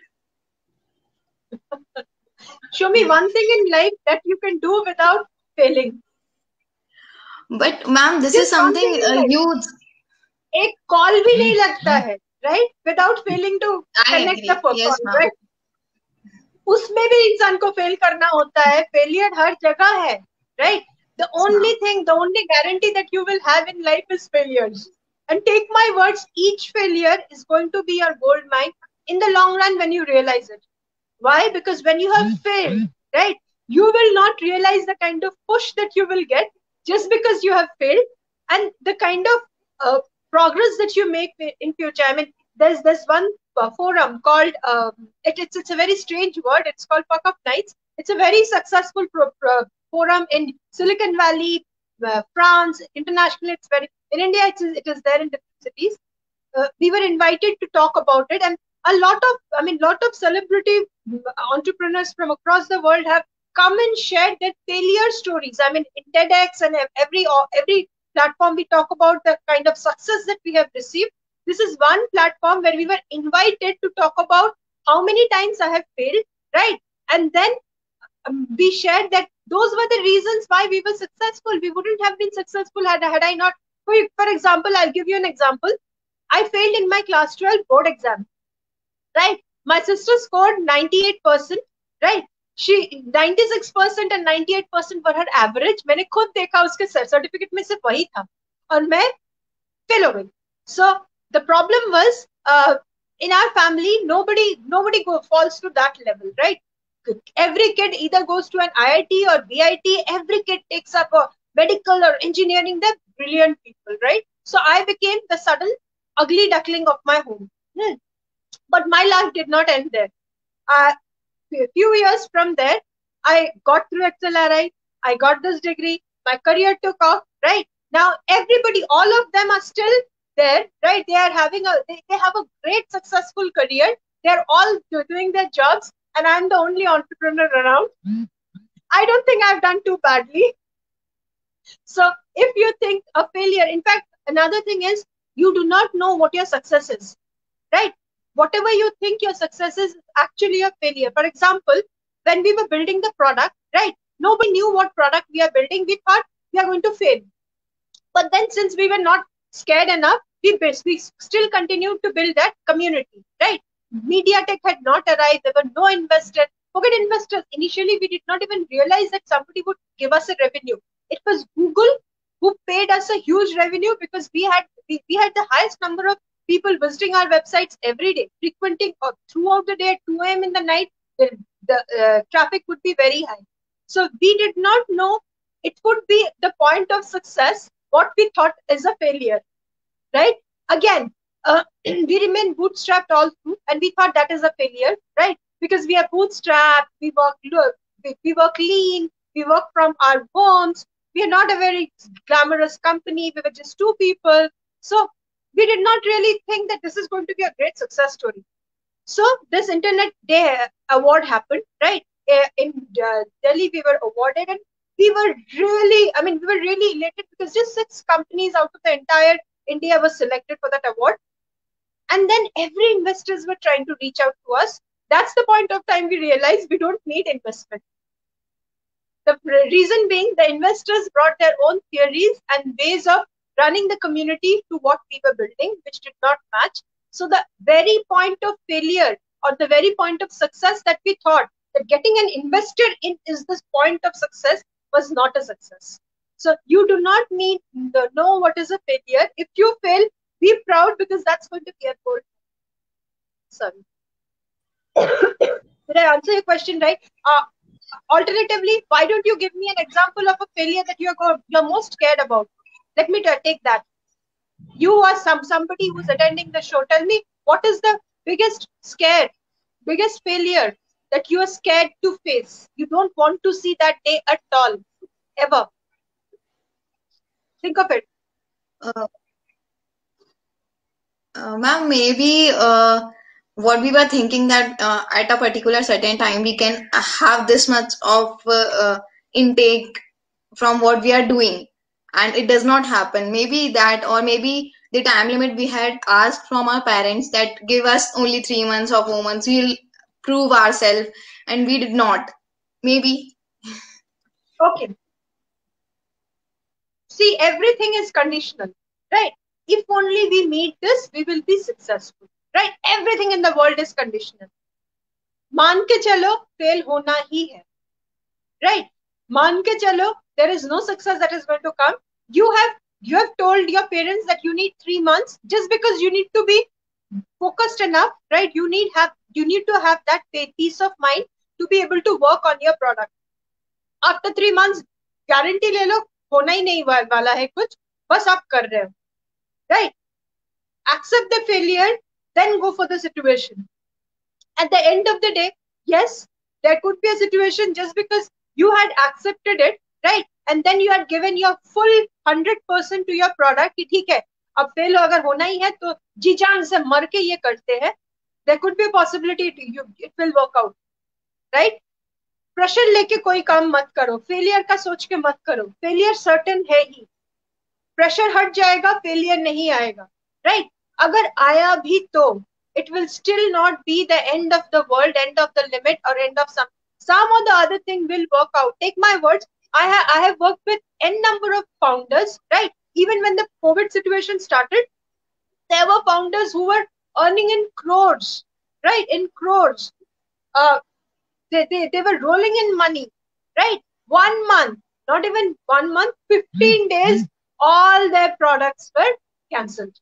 Show me one thing in life that you can do without failing. But ma'am, this is Just one something thing in life. huge. एक call भी नहीं लगता है, right? Without failing to connect the agree. Yes, call, ma'am. right? उसमें भी इंसान को fail करना होता है. Failure हर जगह है, right? The only thing, the only guarantee that you will have in life is failures. And take my words, each failure is going to be your gold mine in the long run when you realize it. Why? Because when you have failed, right, you will not realize the kind of push that you will get just because you have failed, and the kind of progress that you make in future. I mean, there's this one forum called, it's a very strange word. It's called Fuck Up Nights. It's a very successful forum in Silicon Valley, France, internationally. It's very, in India, it is there in different cities. We were invited to talk about it, and a lot of celebrity entrepreneurs from across the world have come and shared their failure stories. I mean, in TEDx and every platform, we talk about the kind of success that we have received. This is one platform where we were invited to talk about how many times I have failed, right? And then we shared that those were the reasons why we were successful. We wouldn't have been successful had I not. For example, I'll give you an example. I failed in my class 12 board exam, right? My sister scored 98%, right? She 96% and 98% were her average. मैंने खुद देखा उसके certificate में सिर्फ वही था और मैं फेल हो गई. So the problem was in our family, nobody falls to that level, right? Every kid either goes to an IIT or BIT. Every kid takes up a medical or engineering. They're brilliant people, right? So I became the sudden ugly duckling of my home. But my life did not end there. A few years from there, I got through XLRI. I got this degree. My career took off, right? Now everybody, all of them are still there, right? They are having they have a great successful career. They're all doing their jobs, and I'm the only entrepreneur around. I don't think I've done too badly. So if you think a failure, in fact, another thing is you do not know what your success is, right? Whatever you think your success is actually a failure. For example, when we were building the product, right? Nobody knew what product we are building. We thought we are going to fail. But then since we were not scared enough, we still continued to build that community, right? MediaTek had not arrived. There were no investors. Forget investors. Initially, we did not even realize that somebody would give us a revenue. It was Google who paid us a huge revenue because we had the highest number of people visiting our websites every day, frequenting throughout the day at 2 a.m. in the night. The traffic would be very high. So we did not know it would be the point of success what we thought is a failure, right? Again, we remain bootstrapped all through, and we thought that is a failure, right? Because we are bootstrapped, we work lean, we work from our homes. We are not a very glamorous company. We were just 2 people. So we did not really think that this is going to be a great success story. So this Internet Day award happened, right? In Delhi, we were awarded, and we were really elated because just 6 companies out of the entire India was selected for that award. And then every investors were trying to reach out to us. That's the point of time we realized we don't need investment. The reason being the investors brought their own theories and ways of running the community to what we were building, which did not match. So the very point of failure or the very point of success that we thought that getting an investor in is this point of success was not a success. So you do not need to know what is a failure. If you fail, be proud because that's going to be a goal. Sorry. Did I answer your question right? Alternatively, why don't you give me an example of a failure that you're most scared about? Let me take that. You are somebody who's attending the show. Tell me, what is the biggest failure that you are scared to face? You don't want to see that day at all, ever. Think of it. Ma'am, maybe what we were thinking that at a particular certain time we can have this much of intake from what we are doing, and it does not happen. Maybe that, or maybe the time limit we had asked from our parents that give us only 3 months or 4 months, we'll prove ourselves, and we did not. Maybe. Okay. See, everything is conditional, right? If only we meet this, we will be successful, right? Everything in the world is conditional. मान के चलो fail होना ही है, right? मान के चलो there is no success that is going to come. You have told your parents that you need 3 months just because you need to be focused enough, right? You need to have that peace of mind to be able to work on your product. After 3 months, guarantee ले लो होना ही नहीं वाला है कुछ, बस आप कर रहे हो, right? Accept the failure, then go for the situation. At the end of the day, yes, there could be a situation just because you had accepted it, right? And then you had given your full 100% to your product कि ठीक है, अब fail अगर होना ही है तो जी जान से मर के ये करते हैं. There could be a possibility it will work out, right? Pressure लेके कोई काम मत करो, फेलियर का सोच के मत करो. फेलियर सर्टेन है ही, प्रेशर हट जाएगा, फेलियर नहीं आएगा, राइट? अगर आया भी तो it will still not be the end of the world, end of the limit, or end of some or the other thing will work out. Take my words, I have worked with n number of founders, right? Even when the COVID situation started, there were founders who were earning in crores, right? In crores. They were rolling in money, right? 1 month, not even 1 month, 15 days, all their products were cancelled.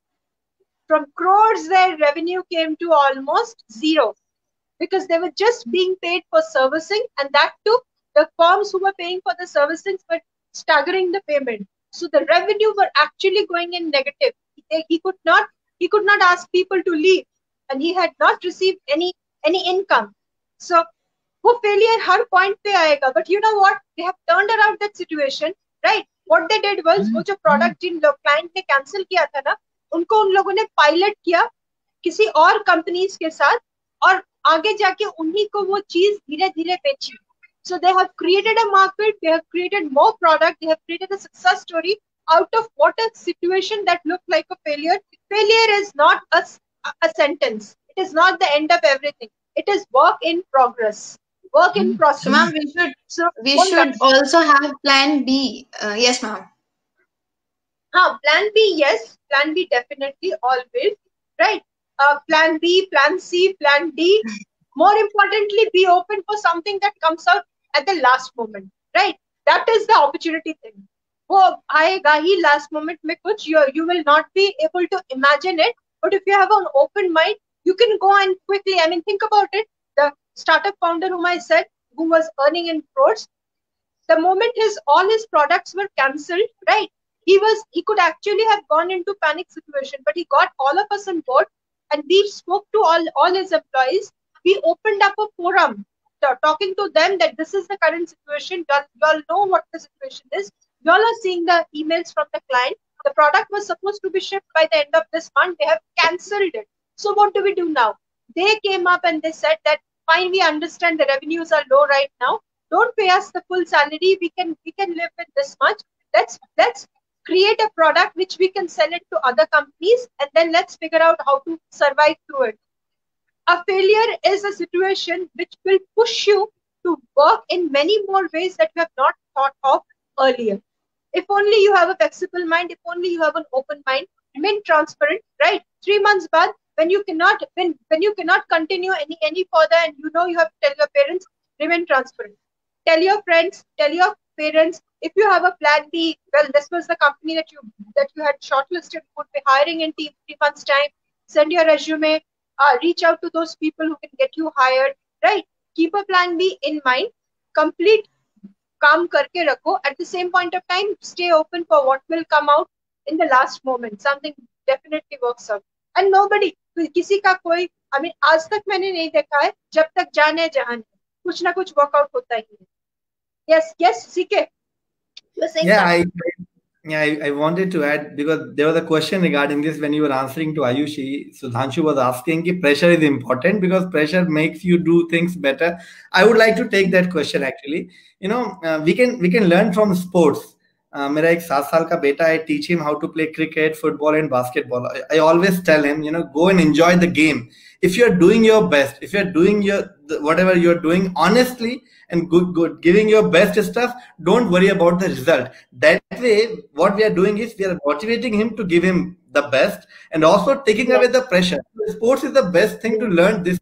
From crores, their revenue came to almost zero because they were just being paid for servicing, and that too, the firms who were paying for the servicing were staggering the payment. So the revenue were actually going in negative. He could not ask people to leave, and he had not received any income. So वो failure हर point पे आएगा, but you know what? They have turned around that situation, right? What they did was वो जो product जिन client ने cancel किया था ना, उनको उन लोगों ने pilot किया किसी और companies के साथ, और आगे जाके उन्हीं को वो चीज धीरे धीरे बेची. So they have created a market, they have created more product, they have created a success story out of what a situation that looked like a failure. Failure is not a sentence. It is not the end of everything. It is work in progress. Work in process. So, ma'am, we should also have plan B. Yes, ma'am. Plan B, yes. Plan B definitely, always, right? Plan B, Plan C, Plan D. More importantly, be open for something that comes out at the last moment, right? That is the opportunity thing. वो आएगा ही last moment में कुछ, you will not be able to imagine it. But if you have an open mind, you can go and quickly, I mean, think about it. The startup founder whom I said, who was earning in crores, the moment all his products were cancelled, right? He could actually have gone into panic situation, but he got all of us on board, and we spoke to all his employees. We opened up a forum, talking to them that this is the current situation. You all know what the situation is. You all are seeing the emails from the client. The product was supposed to be shipped by the end of this month. They have cancelled it. So what do we do now? They came up and they said that, fine, we understand the revenues are low right now. Don't pay us the full salary. We can live with this much. Let's create a product which we can sell it to other companies, and then let's figure out how to survive through it. A failure is a situation which will push you to work in many more ways that you have not thought of earlier. If only you have a flexible mind, if only you have an open mind, remain transparent, right? 3 months baad, when you cannot continue any further, and you know you have to tell your parents, remain transparent. Tell your friends, tell your parents. If you have a plan B, well, this was the company that you had shortlisted, would be hiring in 3 months' time. Send your resume. Reach out to those people who can get you hired, right? Keep a plan B in mind. Complete काम करके रखो. At the same point of time, stay open for what will come out in the last moment. Something definitely works out. And nobody, किसी का कोई, I mean, आज तक मैंने नहीं देखा है, जब तक जाने जहान कुछ ना कुछ वर्कआउट होता ही है. Yes, CK. Yeah, Yeah, I wanted to add because there was a question regarding this when you were answering to Ayushi. Sudhanshu was asking if pressure is important because pressure makes you do things better. I would like to take that question actually. We can learn from sports. मेरा एक 7 साल का बेटा है. Teach him how to play cricket, football, and basketball. I always tell him, go and enjoy the game. If you're doing your best, if you're doing whatever you're doing honestly and good, giving your best stuff, don't worry about the result. That way, what we are doing is we are motivating him to give him the best and also taking away the pressure. Sports is the best thing to learn this.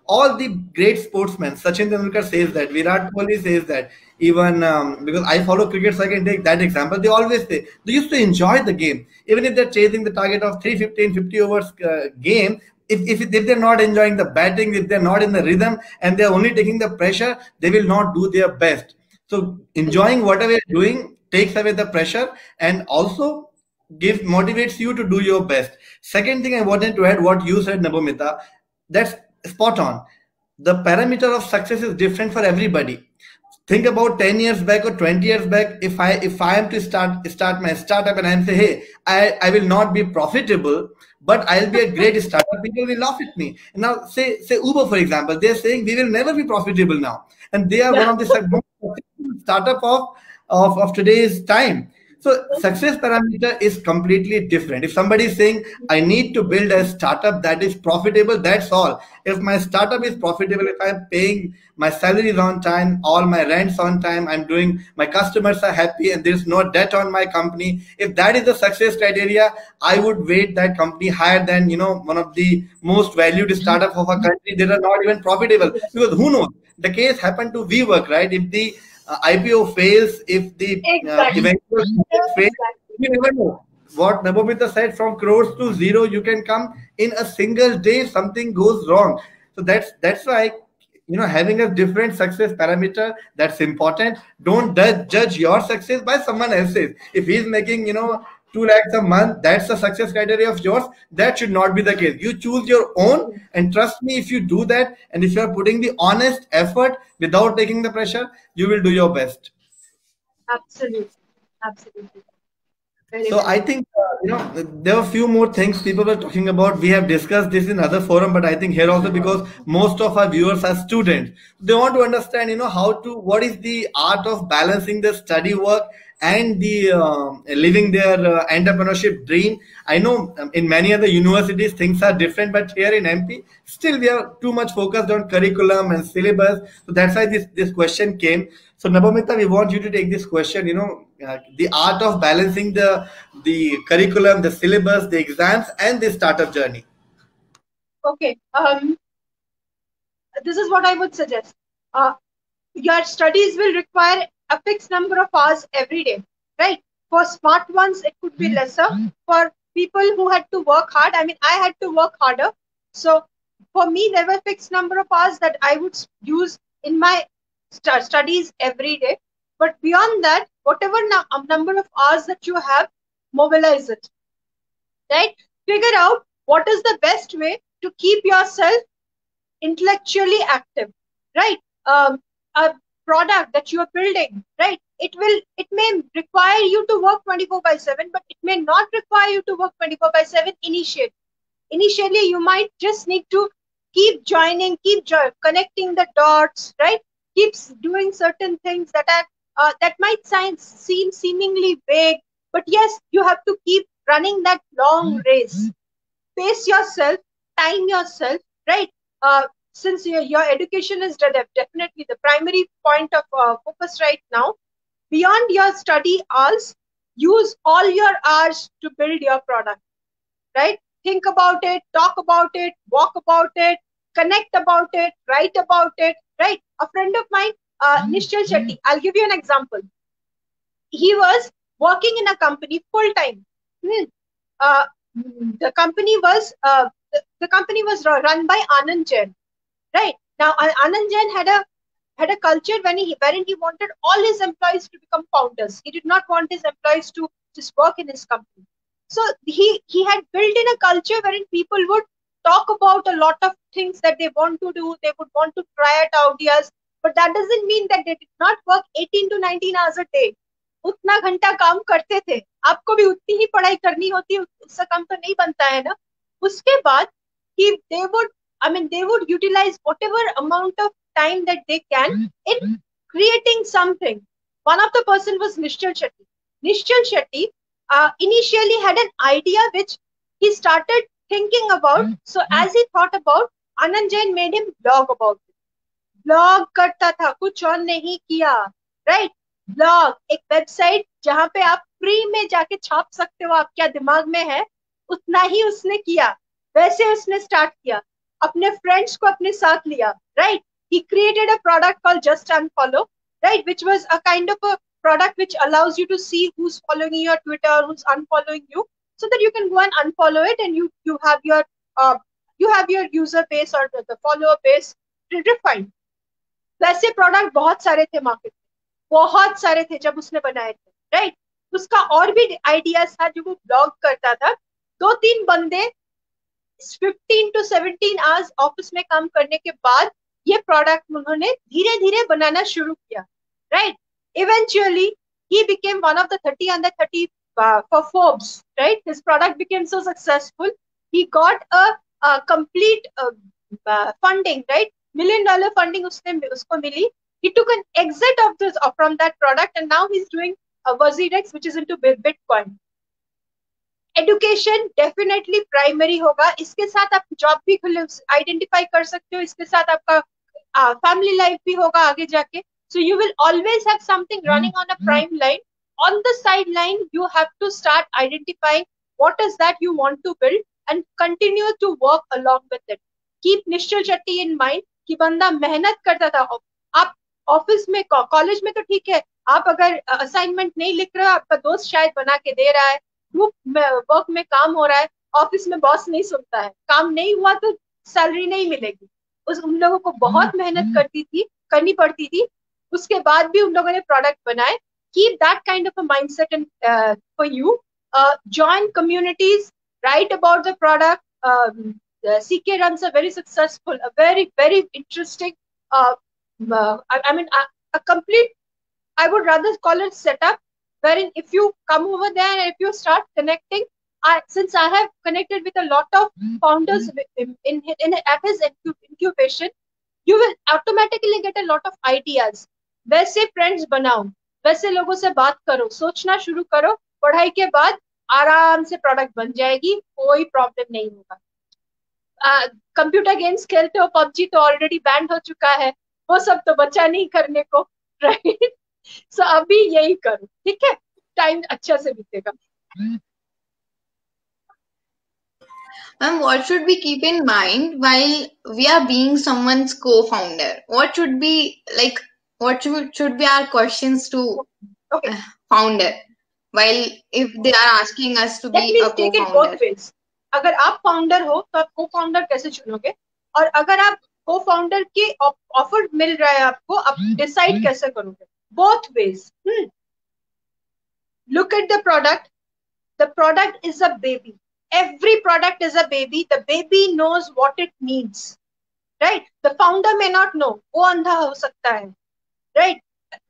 All the great sportsmen, Sachin Tendulkar says that, Virat Kohli says that, even because I follow cricket, so I can take that example. They always say they used to enjoy the game, even if they're chasing the target of 350 50 overs game. If they're not enjoying the batting, if they're not in the rhythm, and they're only taking the pressure, they will not do their best. So enjoying whatever you're doing takes away the pressure and also motivates you to do your best. Second thing I wanted to add, what you said, Nabomita, that's spot on. The parameter of success is different for everybody. Think about 10 years back or 20 years back. If I am to start my startup and I'm say, hey, I will not be profitable, but I'll be a great startup, people will laugh at me. And now say Uber, for example, they're saying we will never be profitable now. And they are one of the startup of today's time. So success parameter is completely different. If somebody is saying I need to build a startup that is profitable, that's all. If my startup is profitable, if I'm paying my salaries on time, all my rents on time, my customers are happy and there's no debt on my company. If that is the success criteria, I would rate that company higher than, one of the most valued startup of a country that are not even profitable. Because who knows? The case happened to WeWork, right? If the IPO fails, if the eventual fails, you never know. What Nabomita said, from crores to zero, you can come in a single day if something goes wrong. So that's why, having a different success parameter, that's important. Don't judge your success by someone else's. If he's making, 2 lakhs a month, that's the success criteria of yours. That should not be the case. You choose your own, and trust me, if you do that, and if you're putting the honest effort without taking the pressure, you will do your best. Absolutely. So I think there are a few more things people were talking about. We have discussed this in other forum, but I think here also, because most of our viewers are students, they want to understand what is the art of balancing the study work and the living their entrepreneurship dream. I know in many other universities things are different, but here in MP still we are too much focused on curriculum and syllabus. So that's why this question came. So Nabomita, we want you to take this question, the art of balancing the curriculum, the syllabus, the exams, and the startup journey. Okay. This is what I would suggest. Your studies will require a fixed number of hours every day, right? For smart ones, it could be lesser. For people who had to work hard, I had to work harder. So for me, there were fixed number of hours that I would use in my studies every day. But beyond that, whatever number of hours that you have, mobilize it, right? Figure out what is the best way to keep yourself intellectually active, right? A product that you are building, right? It may require you to work 24/7, but it may not require you to work 24/7 initially. Initially, you might just need to keep connecting the dots, right? Keeps doing certain things that might seem seemingly vague, but yes, you have to keep running that long race. Pace yourself, time yourself, right? Since your education is definitely the primary point of focus right now, beyond your study hours, use all your hours to build your product, right? Think about it, talk about it, walk about it, connect about it, write about it, right? A friend of mine, Nishchal Shetty, I'll give you an example. He was working in a company full time. The company was run by Anand Jain, right? Now Anand Jain had a culture wherein he wanted all his employees to become founders. He did not want his employees to just work in his company. So he had built in a culture wherein people would talk about a lot of things that they want to do. They would want to try out ideas, but that doesn't mean that they did not work 18 to 19 hours a day. उतना घंटा काम करते थे, आपको भी उतनी ही पढ़ाई करनी होती है, उससे कम तो नहीं बनता है ना। उसके बाद कि they would utilize whatever amount of time that they can in creating something. One of the person was Nishchal Shetty. Nishchal Shetty initially had an idea which he started thinking about. So as he thought about, Anand Jain made him blog about it. Blog करता था, कुछ और नहीं किया, right. Blog एक website जहां पे आप फ्री में जाके छाप सकते हो, आप क्या दिमाग में है उतना ही उसने किया, वैसे उसने स्टार्ट किया, अपने फ्रेंड्स को अपने साथ लिया, right. he created a product called Just Unfollow, right, which was a kind of a product which allows you to see who's following your Twitter, who's unfollowing you, so that you can go and unfollow it, and you have your user base or the follower base defined. वैसे product बहुत सारे थे market में, बहुत सारे थे जब उसने बनाए थे, राइट। उसका और भी आइडियाज था जो वो ब्लॉग करता था। 2-3 बंदे 15 to 17 आवर्स ऑफिस में काम करने के बाद ये प्रोडक्ट उन्होंने धीरे धीरे बनाना शुरू किया, right. Eventually he became one of the 30 under 30 for Forbes, right? His product became so successful, he got a complete funding, right? $1 million funding उसको मिली. He took an exit from that product, and now he's doing WazirX, which is into Bitcoin. Education definitely primary होगा, इसके साथ आप job भी identify कर सकते हो, इसके साथ आपका फैमिली लाइफ भी होगा आगे जाके. So you will always have something running on a prime line. On the side line you have to start identifying what is that you want to build and continue to work along with it. Keep Nishchal Shetty in mind कि बंदा मेहनत करता था. आप office में, college में तो ठीक है, आप अगर असाइनमेंट नहीं लिख रहे हो, आपका दोस्त शायद बना के दे रहा है, ग्रुप वर्क में काम हो रहा है, ऑफिस में बॉस नहीं सुनता है, काम नहीं हुआ तो सैलरी नहीं मिलेगी. उन लोगों को बहुत मेहनत करनी पड़ती थी, उसके बाद भी उन लोगों ने प्रोडक्ट बनाए. Keep that kind of a mindset and for you. Join communities, right about the product. CK runs a very successful, a very very interesting, I mean a complete, I would rather call it setup, wherein if you come over there and if you start connecting, since I have connected with a lot of founders at his incubation, you will automatically get a lot of ideas. वैसे friends बनाओ, वैसे लोगों से बात करो, सोचना शुरू करो. पढ़ाई के बाद आराम से प्रोडक्ट बन जाएगी, कोई प्रॉब्लम नहीं होगा. कंप्यूटर गेम्स खेलते हो, पबजी तो ऑलरेडी बैंड हो चुका है, वो सब तो बचा नहीं करने को, राइट. सो अभी यही करो, ठीक है, टाइम अच्छा से बीतेगा. What should we keep in mind while we are being someone's co-founder? What should be like? What should be our questions to founder while if they are asking us to be a co-founder? अगर आप founder हो तो आप cofounder कैसे चुनोगे, और अगर आप cofounder की ऑफर मिल रहा है आपको, आप डिसाइड कैसे करोगे? Both ways. Look at the product. The product is a baby. Every product is a baby. The baby knows what it needs, right? The founder may not know. वो अंधा हो सकता है, right?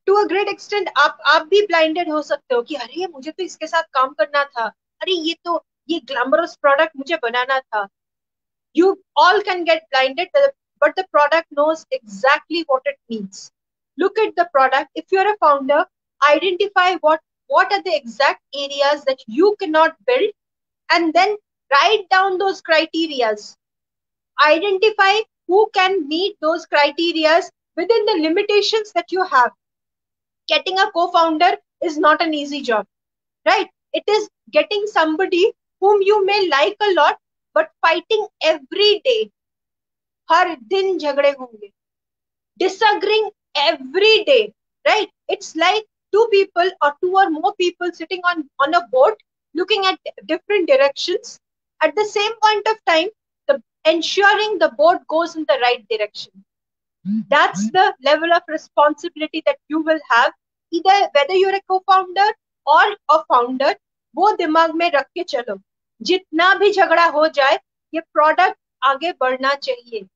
To a great extent, आप भी blinded हो सकते हो कि अरे मुझे तो इसके साथ काम करना था, अरे ये glamorous product मुझे बनाना था. You all can get blinded, but the product knows exactly what it needs. Look at the product. If you're a founder, identify what are the exact areas that you cannot build, and then write down those criterias. Identify who can meet those criterias within the limitations that you have. Getting a co-founder is not an easy job, right? It is getting somebody whom you may like a lot, but fighting every day. हर दिन झगड़े होंगे. Disagreeing every day, right? It's like two people or two or more people sitting on a boat looking at different directions. At the same point of time, ensuring the boat goes in the right direction. That's the level of responsibility that you will have, either whether you're a co-founder or a founder. वो दिमाग में रख के चलो, जितना भी झगड़ा हो जाए, ये प्रोडक्ट आगे बढ़ना चाहिए.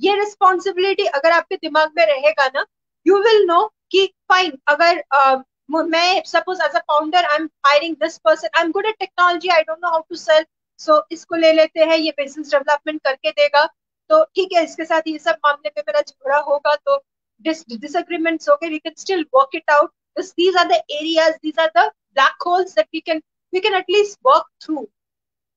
ये रिस्पॉन्सिबिलिटी अगर आपके दिमाग में रहेगा ना, यू विल नो कि फाइन, अगर मैं suppose as a founder I am hiring this person, I am good at technology, I don't know how to sell, so इसको ले लेते हैं, ये बिजनेस डेवलपमेंट करके देगा, तो ठीक है, इसके साथ ये सब मामले में मेरा झगड़ा होगा, तो disagreements, okay, we can still work it out. These are the areas, these are the black holes that we can at least work through.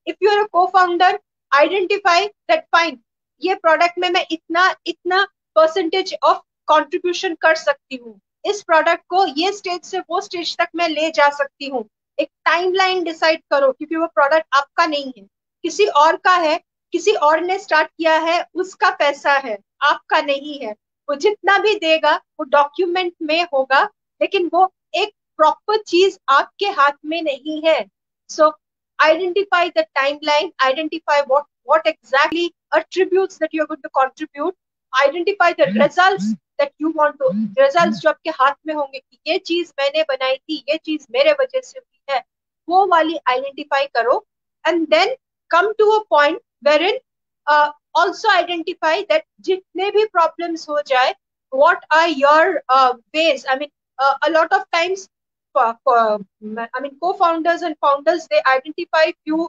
If you are a co-founder, identify that fine, ये product में मैं इतना इतना percentage of contribution कर सकती हूँ, इस product को ये स्टेज से वो स्टेज तक मैं ले जा सकती हूँ। एक टाइमलाइन डिसाइड करो, क्योंकि वो प्रोडक्ट आपका नहीं है, किसी और का है, किसी और ने स्टार्ट किया है, उसका पैसा है, आपका नहीं है। वो जितना भी देगा वो डॉक्यूमेंट में होगा, लेकिन वो एक प्रॉपर चीज आपके हाथ में नहीं है। सो identify the timeline, identify what exactly attributes that you're going to contribute, identify the results that you want to, results जो आपके हाथ में होंगे कि ये चीज मैंने बनाई थी, ये चीज मेरे वजह से हुई है, वो वाली आइडेंटिफाई करो, and then come to a point wherein also identify that जितने भी problems हो जाए, what are your ways. I mean, a lot of times co-founders and founders, they identify few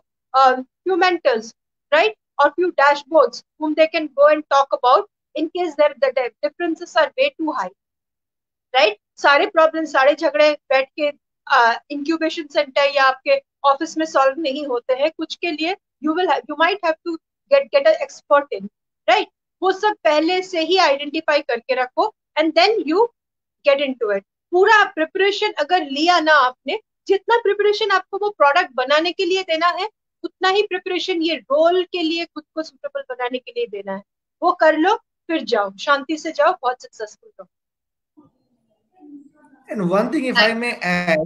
mentors, right, or few dashboards whom they can go and talk about in case the differences are way too high, right. सारे problem, सारे झगड़े बैठ के incubation centre या आपके office में solve नहीं होते हैं, कुछ के लिए you might have to get an expert in, right. वो सब पहले से ही आइडेंटिफाई करके रखो, and then you get into it. पूरा प्रिपरेशन अगर लिया ना आपने, जितना प्रिपरेशन आपको वो प्रोडक्ट बनाने के लिए देना है, उतना ही प्रिपरेशन ये रोल के लिए खुद को सुटेबल बनाने के लिए देना है। वो कर लो, फिर जाओ, शांति से जाओ, बहुत सक्सेसफुल हो। And one thing, if I may add,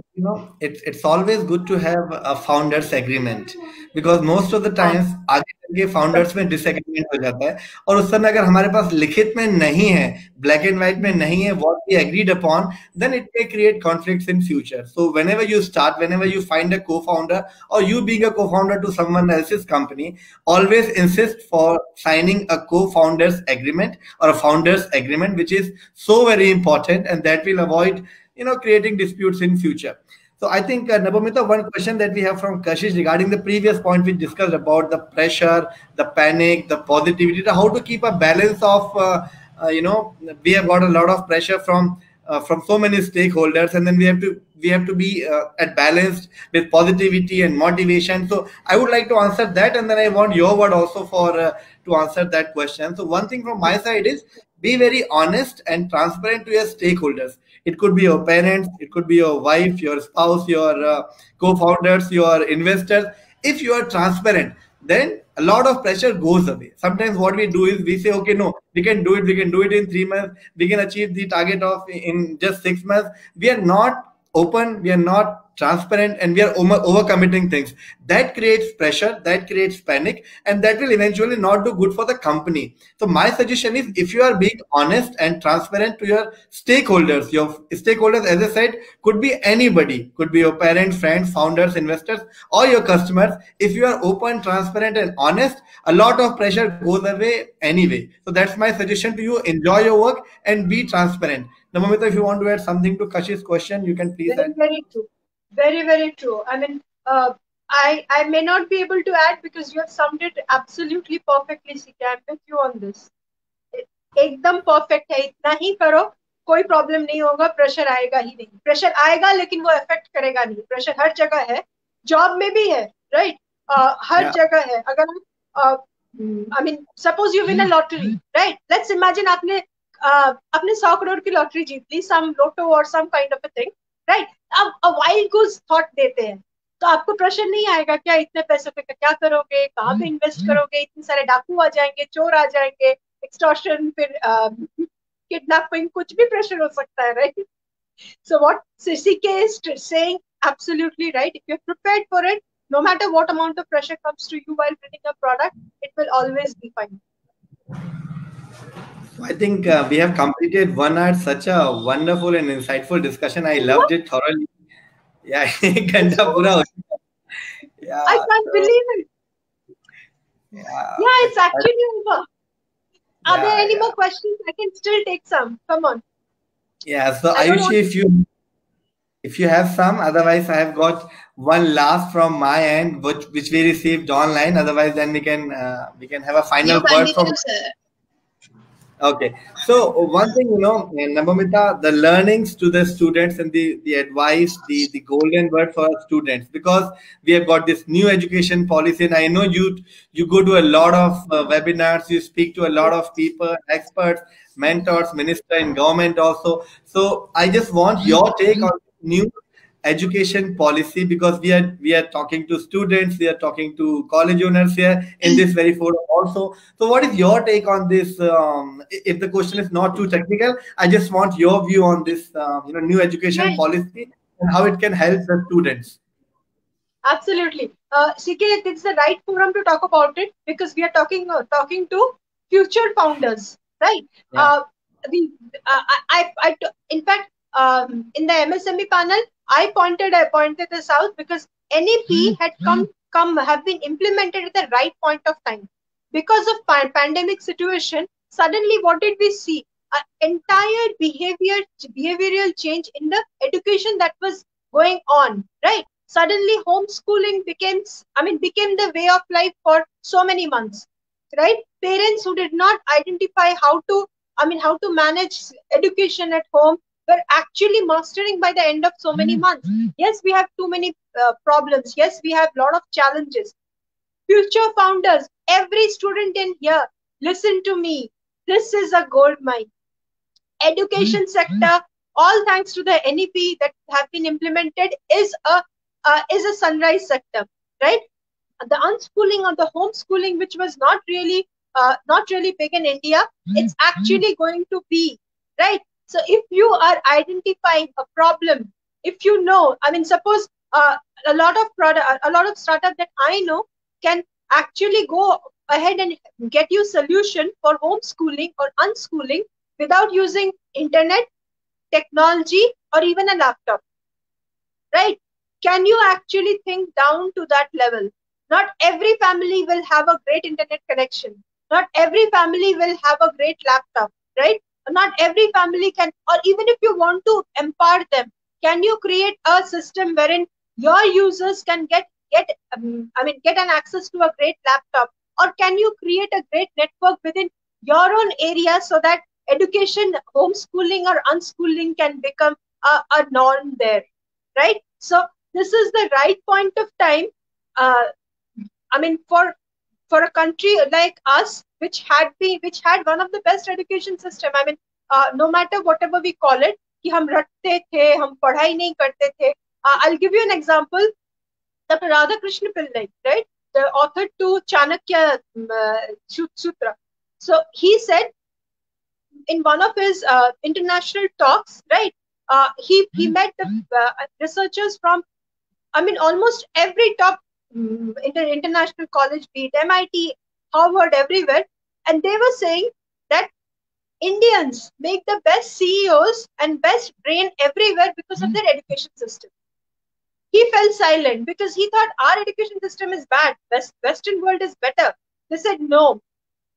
it's always good to have a founders agreement, because most of the times आगे चल founders में disagreement हो जाता है, और उस समय अगर हमारे पास लिखित में नहीं है, black and white में नहीं है what we agreed upon, then it may create conflicts in future. So whenever you start, whenever you find a co-founder, or you being a co-founder to someone else's company, always insist for signing a co-founders agreement or a founders agreement, which is so very important, and that will avoid creating disputes in future. So I think, Nabamita, one question that we have from Kashish regarding the previous point we discussed about the pressure, the panic, the positivity, how to keep a balance of, we have got a lot of pressure from so many stakeholders, and then we have to be at balanced with positivity and motivation. So I would like to answer that, and then I want your word also for to answer that question. So one thing from my side is, be very honest and transparent to your stakeholders. It could be your parents, it could be your wife, your spouse, your co-founders, your investors. If you are transparent, then a lot of pressure goes away. Sometimes what we do is we say, okay, no, we can do it in 3 months. We can achieve the target of in just 6 months. We are not open, we are not transparent, and we are overcommitting things. That creates pressure, that creates panic, and that will eventually not do good for the company. So my suggestion is, if you are being honest and transparent to your stakeholders, as I said, could be anybody, could be your parents, friends, founders, investors, or your customers. If you are open, transparent, and honest, a lot of pressure goes away anyway. So that's my suggestion to you. Enjoy your work and be transparent. Namamita, if you want to add something to Kashish's question, you can please add. Very true. Very, very true. I mean, I may not be able to add because you have summed it absolutely perfectly, CK. I'm with you on this. एकदम perfect है, इतना ही करो, कोई problem नहीं होगा, pressure आएगा ही नहीं। Pressure आएगा लेकिन वो इफेक्ट करेगा नहीं। प्रेशर हर जगह है, जॉब में भी है, राइट, हर जगह है। अगर I mean suppose you win a lottery, right, let's imagine आपने 100 करोड़ की लॉटरी जीत ली, सम लोटो और some kind of a thing, right. अब वाइल्ड गुज थॉट देते हैं, तो आपको प्रेशर नहीं आएगा क्या इतने पैसों पे क्या करोगे, कहाँ पे इन्वेस्ट करोगे, इतने सारे डाकू आ जाएंगे, चोर आ जाएंगे, एक्सटॉर्शन, फिर किडनैपिंग, कुछ भी प्रेशर हो सकता है, right. So what CK is saying absolutely right. If you're prepared for it, no matter what amount of pressure comes to you while building a product, it will always be fine. I think we have completed 1 hour, such a wonderful and insightful discussion. I loved it thoroughly. Yeah, yeah. I can't believe it. Yeah, it's actually over. Are there any more questions? I can still take some. Come on. Yeah, so Ayushi, if you have some. Otherwise, I have got one last from my end, which we received online. Otherwise, then we can have a final word from. Sir. Okay. So one thing, Nabamita, the learnings to the students and the advice, the golden word for our students, because we have got this new education policy, and I know you go to a lot of webinars, you speak to a lot of people, experts, mentors, minister in government also. So I just want your take on new education policy, because we are talking to students, we are talking to college owners here in this very forum also. So what is your take on this? If the question is not too technical, I just want your view on this new education policy and how it can help the students. Absolutely. CK, it's the right forum to talk about it, because we are talking to future founders, right? Yeah. In fact, in the MSME panel, I pointed this out, because NEP had have been implemented at the right point of time. Because of pandemic situation, suddenly what did we see? An entire behavioral change in the education that was going on, right? Suddenly homeschooling became the way of life for so many months, right? Parents who did not identify how to manage education at home were actually mastering by the end of so many months. Yes, we have too many problems. Yes, we have a lot of challenges. Future founders, every student in here, listen to me. This is a gold mine. Education sector, all thanks to the NEP that have been implemented, is a sunrise sector, right? The unschooling or the homeschooling, which was not really big in India, it's actually going to be, right? So if you are identifying a problem, if you know, suppose a lot of startup that I know can actually go ahead and get you solution for homeschooling or unschooling without using internet, technology, or even a laptop, right? Can you actually think down to that level? Not every family will have a great internet connection. Not every family will have a great laptop, right? Not every family can, or even if you want to empower them, can you create a system wherein your users can get an access to a great laptop? Or can you create a great network within your own area so that education, homeschooling or unschooling can become a norm there, right? So this is the right point of time. For a country like us, which had one of the best education system. No matter whatever we call it, कि हम रटते थे, हम पढ़ाई नहीं करते थे. I'll give you an example. Dr. Radhakrishna Pillai, right, the author to Chanakya Sutra. So he said in one of his international talks, right, he met the researchers from almost every top international college, be it MIT, Harvard, everywhere, and they were saying that Indians make the best CEOs and best brain everywhere because of their education system. He fell silent because he thought our education system is bad. Western world is better. They said, no,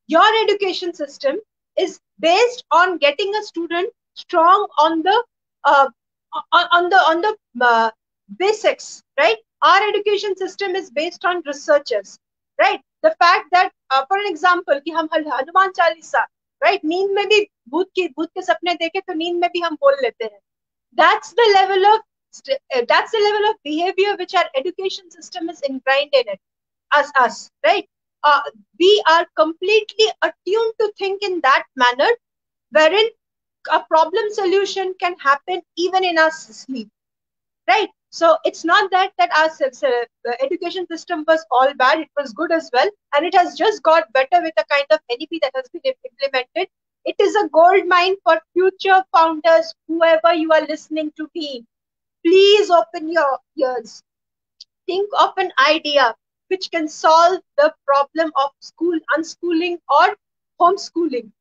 your education system is based on getting a student strong on the basics, right? Our education system is based on researchers, right? The fact that, for an example, कि हम Hanuman Chalisa, right? नींद में भी भूत के सपने देखे तो नींद में भी हम बोल लेते हैं. That's the level of behavior which our education system is ingrained in it, us, right? We are completely attuned to think in that manner, wherein a problem solution can happen even in our sleep, right? So it's not that our education system was all bad. It was good as well, and it has just got better with the kind of NEP that has been implemented. It is a gold mine for future founders, whoever you are listening to me. Please open your ears. Think of an idea which can solve the problem of unschooling or homeschooling.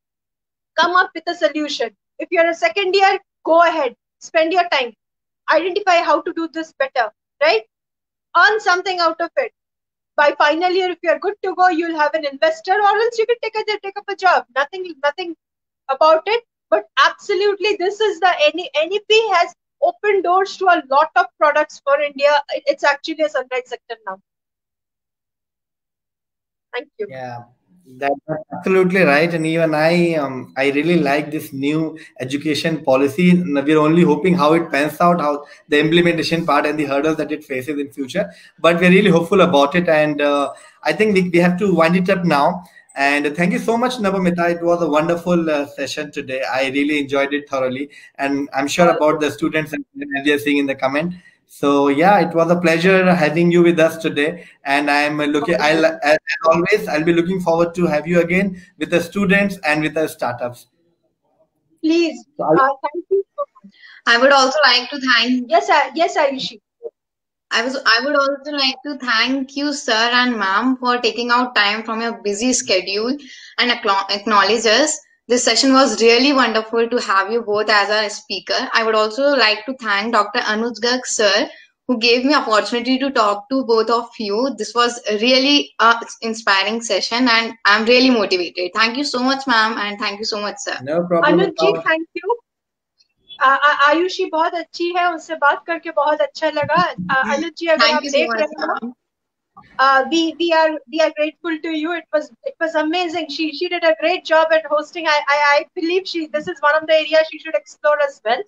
Come up with a solution. If you're a second year, go ahead, spend your time. Identify how to do this better, right? Earn something out of it. By final year, if you're good to go, you'll have an investor, or else you can take up a job. Nothing about it. But absolutely, this is the NEP has opened doors to a lot of products for India. It's actually a sunrise sector now. Thank you. Yeah, that's absolutely right. And even I really like this new education policy. We're only hoping how it pans out, how the implementation part and the hurdles that it faces in future. But we're really hopeful about it. And I think we have to wind it up now. And thank you so much, Navamita. It was a wonderful session today. I really enjoyed it thoroughly. And I'm sure about the students and we are seeing in the comment. So yeah, it was a pleasure having you with us today, and I'm looking. As always, I'll be looking forward to have you again with the students and with the startups. Please, thank you so much. I would also like to thank. Yes, Ayushi. I would also like to thank you, sir and ma'am, for taking out time from your busy schedule and acknowledge us. This session was really wonderful to have you both as a speaker. I would also like to thank Dr. Anuj Garg, sir, who gave me opportunity to talk to both of you. This was really an inspiring session and I'm really motivated. Thank you so much, ma'am, and thank you so much, sir. No problem. Anuj ji, thank you. Ayushi बहुत अच्छी है, उससे बात करके बहुत अच्छा लगा. अनुज जी, अगर आप देख रहे हो, we are grateful to you. It was amazing. She did a great job at hosting. I believe this is one of the areas she should explore as well.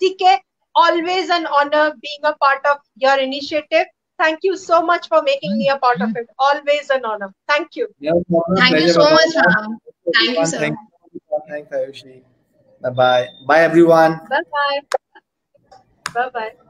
TK, always an honor being a part of your initiative. Thank you so much for making me a part of it. Always an honor. Thank you. Thank you so much, ma'am. Thank you, sir. Thanks, Ayushi. Bye-bye. Bye, everyone. Bye-bye. Bye-bye.